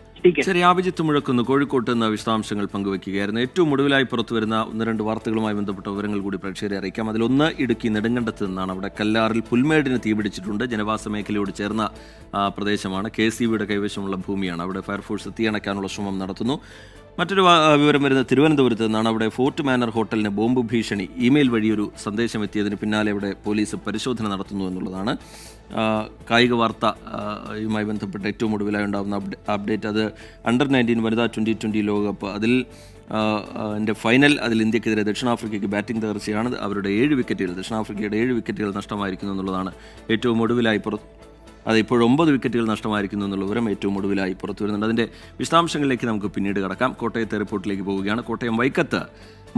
ശരി, അഭിജിത്ത് മുഴക്കുന്ന് കോഴിക്കോട്ട് നിന്ന് വിശദാംശങ്ങൾ പങ്കുവയ്ക്കുകയായിരുന്നു. ഏറ്റവും ഒടുവിലായി പുറത്തുവരുന്ന 1-2 വാർത്തകളുമായി ബന്ധപ്പെട്ട വിവരങ്ങൾ കൂടി പ്രേക്ഷകരെ അറിയിക്കാം. അതിലൊന്ന് ഇടുക്കി നെടുങ്കണ്ടത്ത് നിന്നാണ്. അവിടെ കല്ലാറിൽ പുൽമേടിന് തീപിടിച്ചിട്ടുണ്ട്. ജനവാസ മേഖലയോട് ചേർന്ന പ്രദേശമാണ്. KCBയുടെ കൈവശമുള്ള ഭൂമിയാണ്. അവിടെ ഫയർഫോഴ്സ് തീയണയ്ക്കാനുള്ള ശ്രമം നടത്തുന്നു. മറ്റൊരു വിവരം വരുന്നത് തിരുവനന്തപുരത്ത് നിന്നാണ്. അവിടെ ഫോർട്ട് മാനർ ഹോട്ടലിന് ബോംബ് ഭീഷണി ഇമെയിൽ വഴിയൊരു സന്ദേശം എത്തിയതിന് പിന്നാലെ അവിടെ പോലീസ് പരിശോധന നടത്തുന്നു എന്നുള്ളതാണ്. കായിക വാർത്തയുമായി ബന്ധപ്പെട്ട് ഏറ്റവും ഒടുവിലായി ഉണ്ടാകുന്ന അപ്ഡേറ്റ് അത് അണ്ടർ-19 വനിതാ 2020 ലോകകപ്പ്. അതിൽ ഫൈനൽ അതിൽ ഇന്ത്യക്കെതിരെ ദക്ഷിണാഫ്രിക്കയ്ക്ക് ബാറ്റിംഗ് തകർച്ചയാണ്. അവരുടെ 7 വിക്കറ്റുകൾ ദക്ഷിണാഫ്രിക്കയുടെ 7 വിക്കറ്റുകൾ നഷ്ടമായിരിക്കുന്നു എന്നുള്ളതാണ് ഏറ്റവും ഒടുവിലായി അത് ഇപ്പോൾ 9 വിക്കറ്റുകൾ നഷ്ടമായിരിക്കുന്നു എന്നുള്ള വിവരം ഏറ്റവും ഒടുവിലായി പുറത്തു വരുന്നുണ്ട്. അതിൻ്റെ വിശദാംശങ്ങളിലേക്ക് നമുക്ക് പിന്നീട് കടക്കാം. കോട്ടയത്തെ റിപ്പോർട്ടിലേക്ക് പോവുകയാണ്. കോട്ടയം വൈക്കത്ത്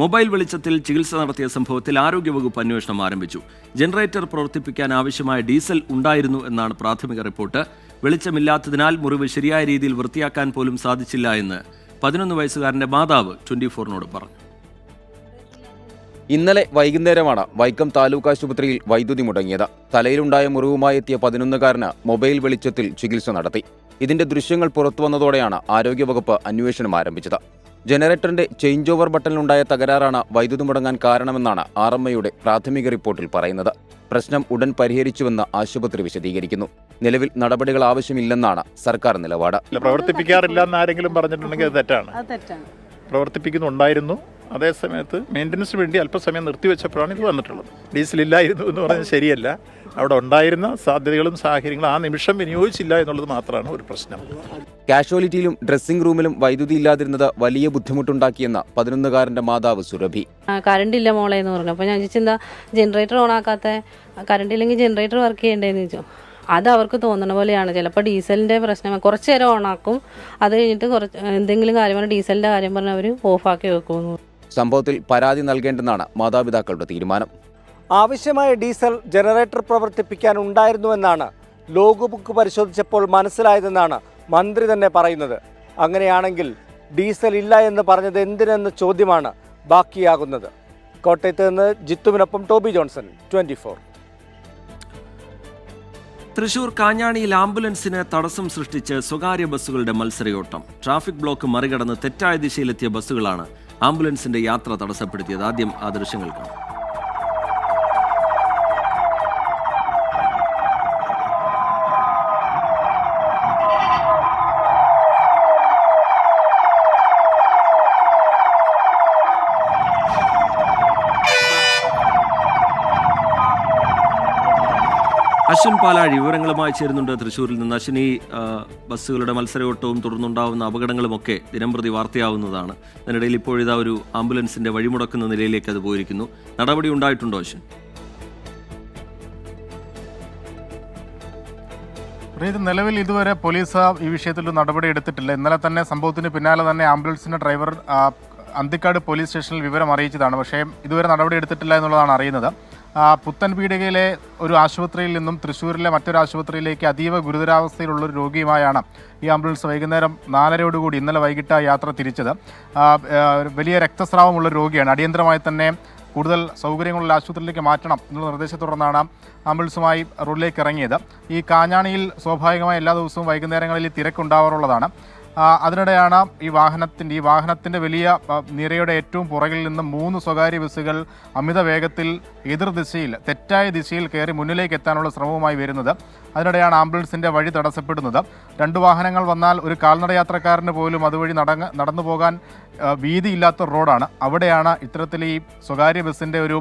മൊബൈൽ വെളിച്ചത്തിൽ ചികിത്സ നടത്തിയ സംഭവത്തിൽ ആരോഗ്യവകുപ്പ് അന്വേഷണം ആരംഭിച്ചു. ജനറേറ്റർ പ്രവർത്തിപ്പിക്കാൻ ആവശ്യമായ ഡീസൽ ഉണ്ടായിരുന്നു എന്നാണ് പ്രാഥമിക റിപ്പോർട്ട്. വെളിച്ചമില്ലാത്തതിനാൽ മുറിവ് ശരിയായ രീതിയിൽ വൃത്തിയാക്കാൻ പോലും സാധിച്ചില്ല എന്ന് 11 വയസ്സുകാരൻ്റെ മാതാവ് 24-നോട് പറഞ്ഞു. ഇന്നലെ വൈകുന്നേരമാണ് വൈക്കം താലൂക്ക് ആശുപത്രിയിൽ വൈദ്യുതി മുടങ്ങിയത്. തലയിലുണ്ടായ മുറിവുമായി എത്തിയ 11-കാരന് മൊബൈൽ വെളിച്ചത്തിൽ ചികിത്സ നടത്തി. ഇതിന്റെ ദൃശ്യങ്ങൾ പുറത്തുവന്നതോടെയാണ് ആരോഗ്യവകുപ്പ് അന്വേഷണം ആരംഭിച്ചത്. ജനറേറ്ററിന്റെ ചേഞ്ച് ഓവർ ബട്ടണിലുണ്ടായ തകരാറാണ് വൈദ്യുതി മുടങ്ങാൻ കാരണമെന്നാണ് RMIയുടെ പ്രാഥമിക റിപ്പോർട്ടിൽ പറയുന്നത്. പ്രശ്നം ഉടൻ പരിഹരിച്ചുവെന്ന് ആശുപത്രി വിശദീകരിക്കുന്നു. നിലവിൽ നടപടികൾ ആവശ്യമില്ലെന്നാണ് സർക്കാർ നിലപാട്. പ്രവർത്തിപ്പിക്കാറില്ല എന്ന് ആരെങ്കിലും പറഞ്ഞിട്ടുണ്ടെങ്കിൽ അത് തെറ്റാണ്. പ്രവർത്തിപ്പിക്കുന്നുണ്ടായിരുന്നു. അതേസമയത്ത് മെയിൻ്റനൻസിന് വേണ്ടി അല്പസമയം നിർത്തിവെച്ചപ്പോഴാണ് ഇത് വന്നിട്ടുള്ളത്. ഡീസൽ ഇല്ലായിരുന്നു എന്ന് പറഞ്ഞാൽ ശരിയല്ല. അവിടെ ഉണ്ടായിരുന്ന സാധ്യതകളും സാഹചര്യങ്ങളും ആ നിമിഷം വിനിയോഗിച്ചില്ല എന്നുള്ളത് മാത്രമാണ് ഒരു പ്രശ്നം. കാഷ്വാലിറ്റിയിലും ഡ്രസ്സിംഗ് റൂമിലും വൈദ്യുതി ഇല്ലാതിരുന്നത് വലിയ ബുദ്ധിമുട്ടുണ്ടാക്കിയെന്ന 11-കാരൻ്റെ മാതാവ് സുരഭി. കറണ്ട് ഇല്ല മോളെ എന്ന് പറഞ്ഞു. അപ്പോൾ ഞാൻ ചോദിച്ചെന്താ ജനറേറ്റർ ഓൺ ആക്കാത്ത, കറണ്ട് ഇല്ലെങ്കിൽ ജനറേറ്റർ വർക്ക് ചെയ്യണ്ടേന്ന് ചോദിച്ചു. അത് അവർക്ക് തോന്നുന്ന പോലെയാണ്. ചിലപ്പോൾ ഡീസലിൻ്റെ പ്രശ്നം കുറച്ച് നേരം ഓണാക്കും, അത് കഴിഞ്ഞിട്ട് എന്തെങ്കിലും കാര്യം പറഞ്ഞാൽ ഡീസലിൻ്റെ കാര്യം പറഞ്ഞാൽ അവർ ഓഫാക്കി വെക്കുമെന്ന്. സംഭവത്തിൽ പരാതി നൽകേണ്ടെന്നാണ് മാതാപിതാക്കളുടെ തീരുമാനം. ആവശ്യമായ ഡീസൽ ജനറേറ്റർ പ്രവർത്തിപ്പിക്കാൻ ഉണ്ടായിരുന്നുവെന്നാണ് ലോഗ് ബുക്ക് പരിശോധിച്ചപ്പോൾ മനസ്സിലായതെന്നാണ് മന്ത്രി തന്നെ പറയുന്നത്. അങ്ങനെയാണെങ്കിൽ ഡീസൽ ഇല്ല എന്ന് പറഞ്ഞത് എന്തിനെന്ന ചോദ്യമാണ് ബാക്കിയാകുന്നത്. കോട്ടയത്ത് നിന്ന് ജിത്തുവിനൊപ്പം ടോബി ജോൺസൺ, 24. തൃശൂർ കാഞ്ഞാണിയിൽ ആംബുലൻസിന് തടസ്സം സൃഷ്ടിച്ച് സ്വകാര്യ ബസ്സുകളുടെ മത്സരയോട്ടം. ട്രാഫിക് ബ്ലോക്ക് മറികടന്ന് തെറ്റായ ദിശയിലെത്തിയ ബസ്സുകളാണ് ആംബുലൻസിന്റെ യാത്ര തടസ്സപ്പെടുത്തിയത്. ആദ്യം ആ ദൃശ്യങ്ങൾ കാണാം. അശ്വിൻ പാലാഴി വിവരങ്ങളുമായി ചേരുന്നുണ്ട് തൃശ്ശൂരിൽ നിന്ന്. അശ്വിനി, ബസ്സുകളുടെ മത്സരയോട്ടവും തുടർന്നുണ്ടാവുന്ന അപകടങ്ങളുമൊക്കെ ദിനംപ്രതി വാർത്തയാവുന്നതാണ്. അതിനിടയിൽ ഇപ്പോഴിതാ ഒരു ആംബുലൻസിന്റെ വഴിമുടക്കുന്ന നിലയിലേക്ക് അത് പോയിരിക്കുന്നു. നടപടി ഉണ്ടായിട്ടുണ്ടോ അശ്വിൻ? നിലവിൽ ഇതുവരെ പോലീസ് ഈ വിഷയത്തിൽ നടപടി എടുത്തിട്ടില്ല. ഇന്നലെ തന്നെ സംഭവത്തിന് പിന്നാലെ തന്നെ ആംബുലൻസിന്റെ ഡ്രൈവർ അന്തിക്കാട് പോലീസ് സ്റ്റേഷനിൽ വിവരം അറിയിച്ചതാണ്. പക്ഷേ ഇതുവരെ നടപടി എടുത്തിട്ടില്ല എന്നുള്ളതാണ് അറിയുന്നത്. പുത്തൻപീടികയിലെ ഒരു ആശുപത്രിയിൽ നിന്നും തൃശ്ശൂരിലെ മറ്റൊരു ആശുപത്രിയിലേക്ക് അതീവ ഗുരുതരാവസ്ഥയിലുള്ളൊരു രോഗിയുമായാണ് ഈ ആംബുലൻസ് വൈകുന്നേരം 4:30 ഇന്നലെ വൈകിട്ട് യാത്ര തിരിച്ചത്. വലിയ രക്തസ്രാവമുള്ള രോഗിയാണ്. അടിയന്തരമായി തന്നെ കൂടുതൽ സൗകര്യങ്ങളുള്ള ആശുപത്രിയിലേക്ക് മാറ്റണം എന്നുള്ള നിർദ്ദേശത്തെ തുടർന്നാണ് ആംബുലൻസുമായി റോഡിലേക്ക് ഇറങ്ങിയത്. ഈ കാഞ്ഞാണിയിൽ സ്വാഭാവികമായി എല്ലാ ദിവസവും വൈകുന്നേരങ്ങളിൽ തിരക്കുണ്ടാവാറുള്ളതാണ്. അതിനിടെയാണ് ഈ വാഹനത്തിൻ്റെ വലിയ നിരയുടെ ഏറ്റവും പുറകിൽ നിന്ന് 3 സ്വകാര്യ ബസ്സുകൾ അമിത വേഗത്തിൽ എതിർദിശയിൽ തെറ്റായ ദിശയിൽ കയറി മുന്നിലേക്ക് എത്താനുള്ള ശ്രമവുമായി വരുന്നത്. അതിനിടെയാണ് ആംബുലൻസിൻ്റെ വഴി തടസ്സപ്പെടുന്നത്. 2 വാഹനങ്ങൾ വന്നാൽ ഒരു കാൽനട യാത്രക്കാരന് പോലും അതുവഴി നടന്നു പോകാൻ വീതിയില്ലാത്ത റോഡാണ്. അവിടെയാണ് ഇത്തരത്തിൽ ഈ സ്വകാര്യ ബസ്സിൻ്റെ ഒരു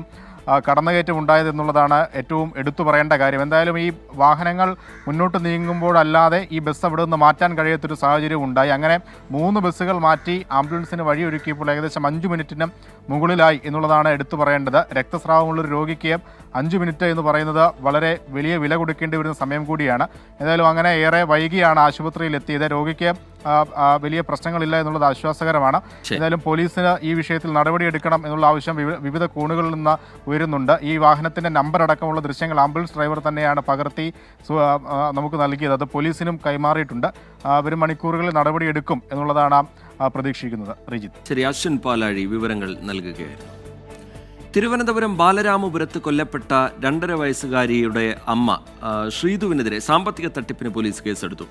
കടന്നുകയറ്റം ഉണ്ടായത് എന്നുള്ളതാണ് ഏറ്റവും എടുത്തു പറയേണ്ട കാര്യം. എന്തായാലും ഈ വാഹനങ്ങൾ മുന്നോട്ട് നീങ്ങുമ്പോഴല്ലാതെ ഈ ബസ് അവിടെ നിന്ന് മാറ്റാൻ കഴിയാത്തൊരു സാഹചര്യം ഉണ്ടായി. അങ്ങനെ 3 ബസ്സുകൾ മാറ്റി ആംബുലൻസിന് വഴിയൊരുക്കിയപ്പോൾ ഏകദേശം 5 മിനിറ്റിന് മുകളിലായി എന്നുള്ളതാണ് എടുത്തു പറയേണ്ടത്. രക്തസ്രാവമുള്ളൊരു രോഗിക്ക് 5 മിനിറ്റ് എന്ന് പറയുന്നത് വളരെ വലിയ വില കൊടുക്കേണ്ടി വരുന്ന സമയം കൂടിയാണ്. ഏതായാലും അങ്ങനെ ഏറെ വൈകിയാണ് ആശുപത്രിയിൽ എത്തിയത്. രോഗിക്ക് വലിയ പ്രശ്നങ്ങളില്ല എന്നുള്ളത് ആശ്വാസകരമാണ്. ഏതായാലും പോലീസിന് ഈ വിഷയത്തിൽ നടപടിയെടുക്കണം എന്നുള്ള ആവശ്യം വിവിധ കോണുകളിൽ നിന്ന് ഉയരുന്നുണ്ട്. ഈ വാഹനത്തിൻ്റെ നമ്പർ അടക്കമുള്ള ദൃശ്യങ്ങൾ ആംബുലൻസ് ഡ്രൈവർ തന്നെയാണ് പകർത്തി നമുക്ക് നൽകിയത്. അത് പോലീസിനും കൈമാറിയിട്ടുണ്ട്. വരും മണിക്കൂറുകളിൽ നടപടിയെടുക്കും എന്നുള്ളതാണ് പ്രതീക്ഷിക്കുന്നത്. റിജിത്ത്. ശരി, അശ്വിൻ പാലാഴി വിവരങ്ങൾ നൽകുകയായിരുന്നു. തിരുവനന്തപുരം ബാലരാമപുരത്ത് കൊല്ലപ്പെട്ട 2.5 വയസ്സുകാരിയുടെ അമ്മ ശ്രീധുവിനെതിരെ സാമ്പത്തിക തട്ടിപ്പിന് പോലീസ് കേസെടുത്തു.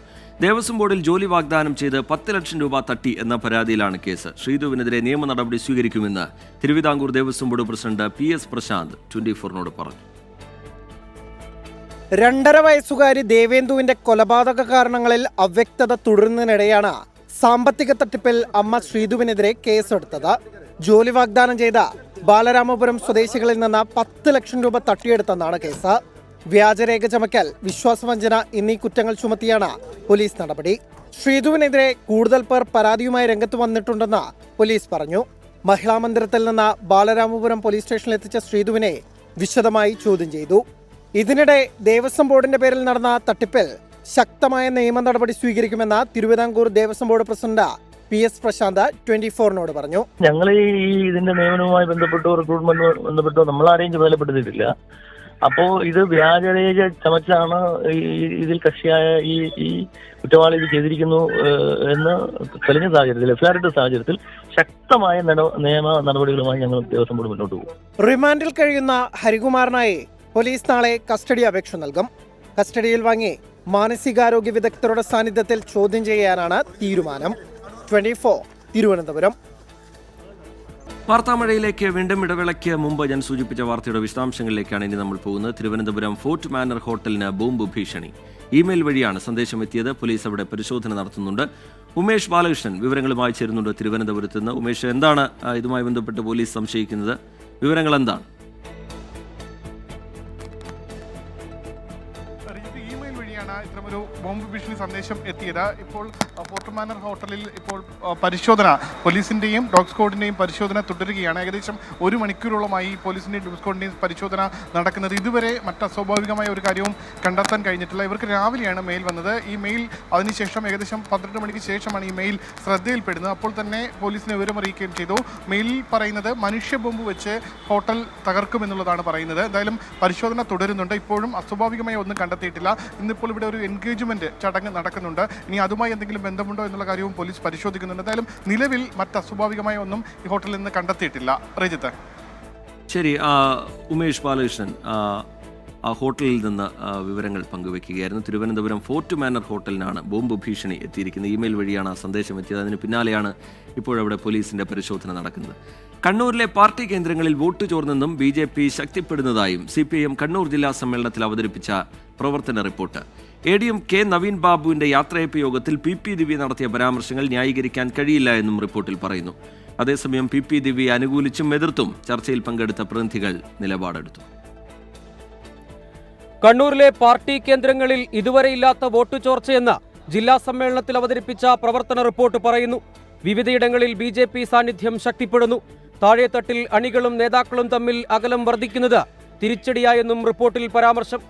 ദേവസ്വം ബോർഡിൽ ജോലി വാഗ്ദാനം ചെയ്ത് 10 ലക്ഷം രൂപ തട്ടി എന്ന പരാതിയിലാണ് കേസ്. ശ്രീധുവിനെതിരെ നിയമ നടപടി സ്വീകരിക്കുമെന്ന് Thiruvithamkoor Devaswom board president PS Prashanth 24 പറഞ്ഞു. 2.5 വയസ്സുകാരി ദേവേന്ദുവിന്റെ കൊലപാതക കാരണങ്ങളിൽ അവ്യക്തത തുടരുന്നതിനിടെയാണ് സാമ്പത്തിക തട്ടിപ്പിൽ അമ്മ ശ്രീധുവിനെതിരെ കേസെടുത്തത്. ജോലി വാഗ്ദാനം ചെയ്ത ബാലരാമപുരം സ്വദേശികളിൽ നിന്ന് 10 ലക്ഷം രൂപ തട്ടിയെടുത്തെന്നാണ് കേസ്. വ്യാജരേഖ ചമക്കൽ, വിശ്വാസവഞ്ചന എന്നീ കുറ്റങ്ങൾ ചുമത്തിയാണ് പോലീസ് നടപടി. ശ്രീധുവിനെതിരെ കൂടുതൽ പേർ പരാതിയുമായി രംഗത്ത് വന്നിട്ടുണ്ടെന്ന് പോലീസ് പറഞ്ഞു. മഹിളാ മന്ദിരത്തിൽ നിന്ന് ബാലരാമപുരം പോലീസ് സ്റ്റേഷനിലെത്തിച്ച ശ്രീധുവിനെ വിശദമായി ചോദ്യം ചെയ്തു. ഇതിനിടെ ദേവസ്വം ബോർഡിന്റെ പേരിൽ നടന്ന തട്ടിപ്പിൽ ശക്തമായ നിയമ നടപടി സ്വീകരിക്കുമെന്ന് Thiruvithamkoor Devaswom board president PS Prashanth 24 പറഞ്ഞു. ഞങ്ങൾ ഈ ഇതിന്റെ നിയമനവുമായി ബന്ധപ്പെട്ടോ റിക്രൂട്ട്മെന്റ് ബന്ധപ്പെട്ടോ നമ്മൾ ആരെയും ചുമതലപ്പെടുത്തിയിട്ടില്ല. അപ്പോ ഇത് വ്യാജരേഖ ചമച്ചാണ് ഇതിൽ കക്ഷിയായ ഈ കുറ്റവാളി ഇത് ചെയ്തിരിക്കുന്നു എന്ന് തെളിഞ്ഞ സാഹചര്യത്തിൽ, FIR ഇട്ട സാഹചര്യത്തിൽ ശക്തമായ നിയമ നടപടികളുമായി ഞങ്ങൾ ദേവസ്വം ബോർഡ് മുന്നോട്ട് പോകും. റിമാൻഡിൽ കഴിയുന്ന ഹരികുമാറിനായി പോലീസ് നാളെ കസ്റ്റഡി അപേക്ഷ നൽകും. കസ്റ്റഡിയിൽ വാങ്ങി മാനസികാരോഗ്യ വിദഗ്ധരുടെ സാന്നിധ്യത്തിൽ ചോദ്യം ചെയ്യാനാണ് തീരുമാനം. 24 തിരുവനന്തപുരം. വാർത്താമഴയിലേക്ക് വീണ്ടും ഇടവേളയ്ക്ക് മുമ്പ് ഞാൻ സൂചിപ്പിച്ച വാർത്തയുടെ വിശദാംശങ്ങളിലേക്കാണ് ഇനി നമ്മൾ പോകുന്നത്. തിരുവനന്തപുരം ഫോർട്ട് മാനർ ഹോട്ടലിന് ബോംബ് ഭീഷണി. ഇമെയിൽ വഴിയാണ് സന്ദേശം എത്തിയത്. പോലീസ് അവിടെ പരിശോധന നടത്തുന്നുണ്ട്. ഉമേഷ് ബാലകൃഷ്ണൻ വിവരങ്ങളുമായി ചേരുന്നുണ്ട് തിരുവനന്തപുരത്ത് നിന്ന്. ഉമേഷ്, എന്താണ് ഇതുമായി ബന്ധപ്പെട്ട് പോലീസ് സംശയിക്കുന്നത്? വിവരങ്ങൾ എന്താണ്? ഇമെയിൽ വഴിയാണ് ഇത്തരമൊരു ബോംബ് ഭീഷണി സന്ദേശം എത്തിയത്. ഇപ്പോൾ ഫോർട്ട് മാനർ ഹോട്ടലിൽ ഇപ്പോൾ പരിശോധന, പോലീസിൻ്റെയും ഡോഗ് സ്ക്വാഡിൻ്റെയും പരിശോധന തുടരുകയാണ്. ഏകദേശം 1 മണിക്കൂറോളമായി പോലീസിൻ്റെയും ഡോഗ് സ്ക്വാഡിൻ്റെയും പരിശോധന നടക്കുന്നത്. ഇതുവരെ മറ്റ് അസ്വാഭാവികമായ ഒരു കാര്യവും കണ്ടെത്താൻ കഴിഞ്ഞിട്ടില്ല. ഇവർക്ക് രാവിലെയാണ് മെയിൽ വന്നത്. ഈ മെയിൽ അതിനുശേഷം ഏകദേശം 12 മണിക്ക് ശേഷമാണ് ഈ മെയിൽ ശ്രദ്ധയിൽപ്പെടുന്നത്. അപ്പോൾ തന്നെ പോലീസിനെ വിവരമറിയിക്കുകയും ചെയ്തു. മെയിലിൽ പറയുന്നത് മനുഷ്യ ബോംബ് വെച്ച് ഹോട്ടൽ തകർക്കുമെന്നുള്ളതാണ് പറയുന്നത്. എന്തായാലും പരിശോധന തുടരുന്നുണ്ട്. ഇപ്പോഴും അസ്വാഭാവികമായ ഒന്നും കണ്ടെത്തിയിട്ടില്ല. ഇന്നിപ്പോൾ ഇവിടെ ഒരു എൻഗേജ്മെന്റ് ചടങ്ങ് നടക്കുന്നുണ്ട്. ഇനി അതുമായി എന്തെങ്കിലും ബന്ധമുണ്ടോ എന്നുള്ള കാര്യവും പോലീസ് പരിശോധിക്കുന്നുണ്ട്. എന്തായാലും നിലവിൽ മറ്റ് അസ്വാഭാവികമായ ഒന്നും ഈ ഹോട്ടലിൽ നിന്ന് കണ്ടെത്തിയിട്ടില്ല. റജിത്ത്. ശരി, ഉമേഷ് ബാലകൃഷ്ണൻ ആ ഹോട്ടലിൽ നിന്ന് വിവരങ്ങൾ പങ്കുവെക്കുകയായിരുന്നു. തിരുവനന്തപുരം ഫോർട്ട് മാനർ ഹോട്ടലിനാണ് ബോംബ് ഭീഷണി എത്തിയിരിക്കുന്നത്. ഇമെയിൽ വഴിയാണ് ആ സന്ദേശം എത്തിയത്. അതിന് പിന്നാലെയാണ് ഇപ്പോഴവിടെ പോലീസിന്റെ പരിശോധന നടക്കുന്നത്. കണ്ണൂരിലെ പാർട്ടി കേന്ദ്രങ്ങളിൽ വോട്ട് ചോർന്നെന്നും BJP ശക്തിപ്പെടുന്നതായും CPIM കണ്ണൂർ ജില്ലാ സമ്മേളനത്തിൽ അവതരിപ്പിച്ച പ്രവർത്തന റിപ്പോർട്ട്. ADM K നവീൻ ബാബുവിന്റെ യാത്രയപ്പ് യോഗത്തിൽ PP ദിവ്യ നടത്തിയ പരാമർശങ്ങൾ ന്യായീകരിക്കാൻ കഴിയില്ല എന്നും റിപ്പോർട്ടിൽ പറയുന്നു. അതേസമയം PP ദിവ്യയെ അനുകൂലിച്ചും എതിർത്തും ചർച്ചയിൽ പങ്കെടുത്ത പ്രതിനിധികൾ നിലപാടെടുത്തു. കണ്ണൂരിലെ പാർട്ടി കേന്ദ്രങ്ങളിൽ ഇതുവരെ ഇല്ലാത്ത വോട്ട് ചോർച്ചയെന്ന് ജില്ലാ സമ്മേളനത്തിൽ അവതരിപ്പിച്ച പ്രവർത്തന റിപ്പോർട്ട് പറയുന്നു. വിവിധയിടങ്ങളിൽ BJP സാന്നിധ്യം ശക്തിപ്പെടുന്നു. താഴെത്തട്ടിൽ അണികളും നേതാക്കളും തമ്മിൽ അകലം വർദ്ധിക്കുന്നത് തിരിച്ചടിയായെന്നും റിപ്പോർട്ടിൽ പരാമർശം.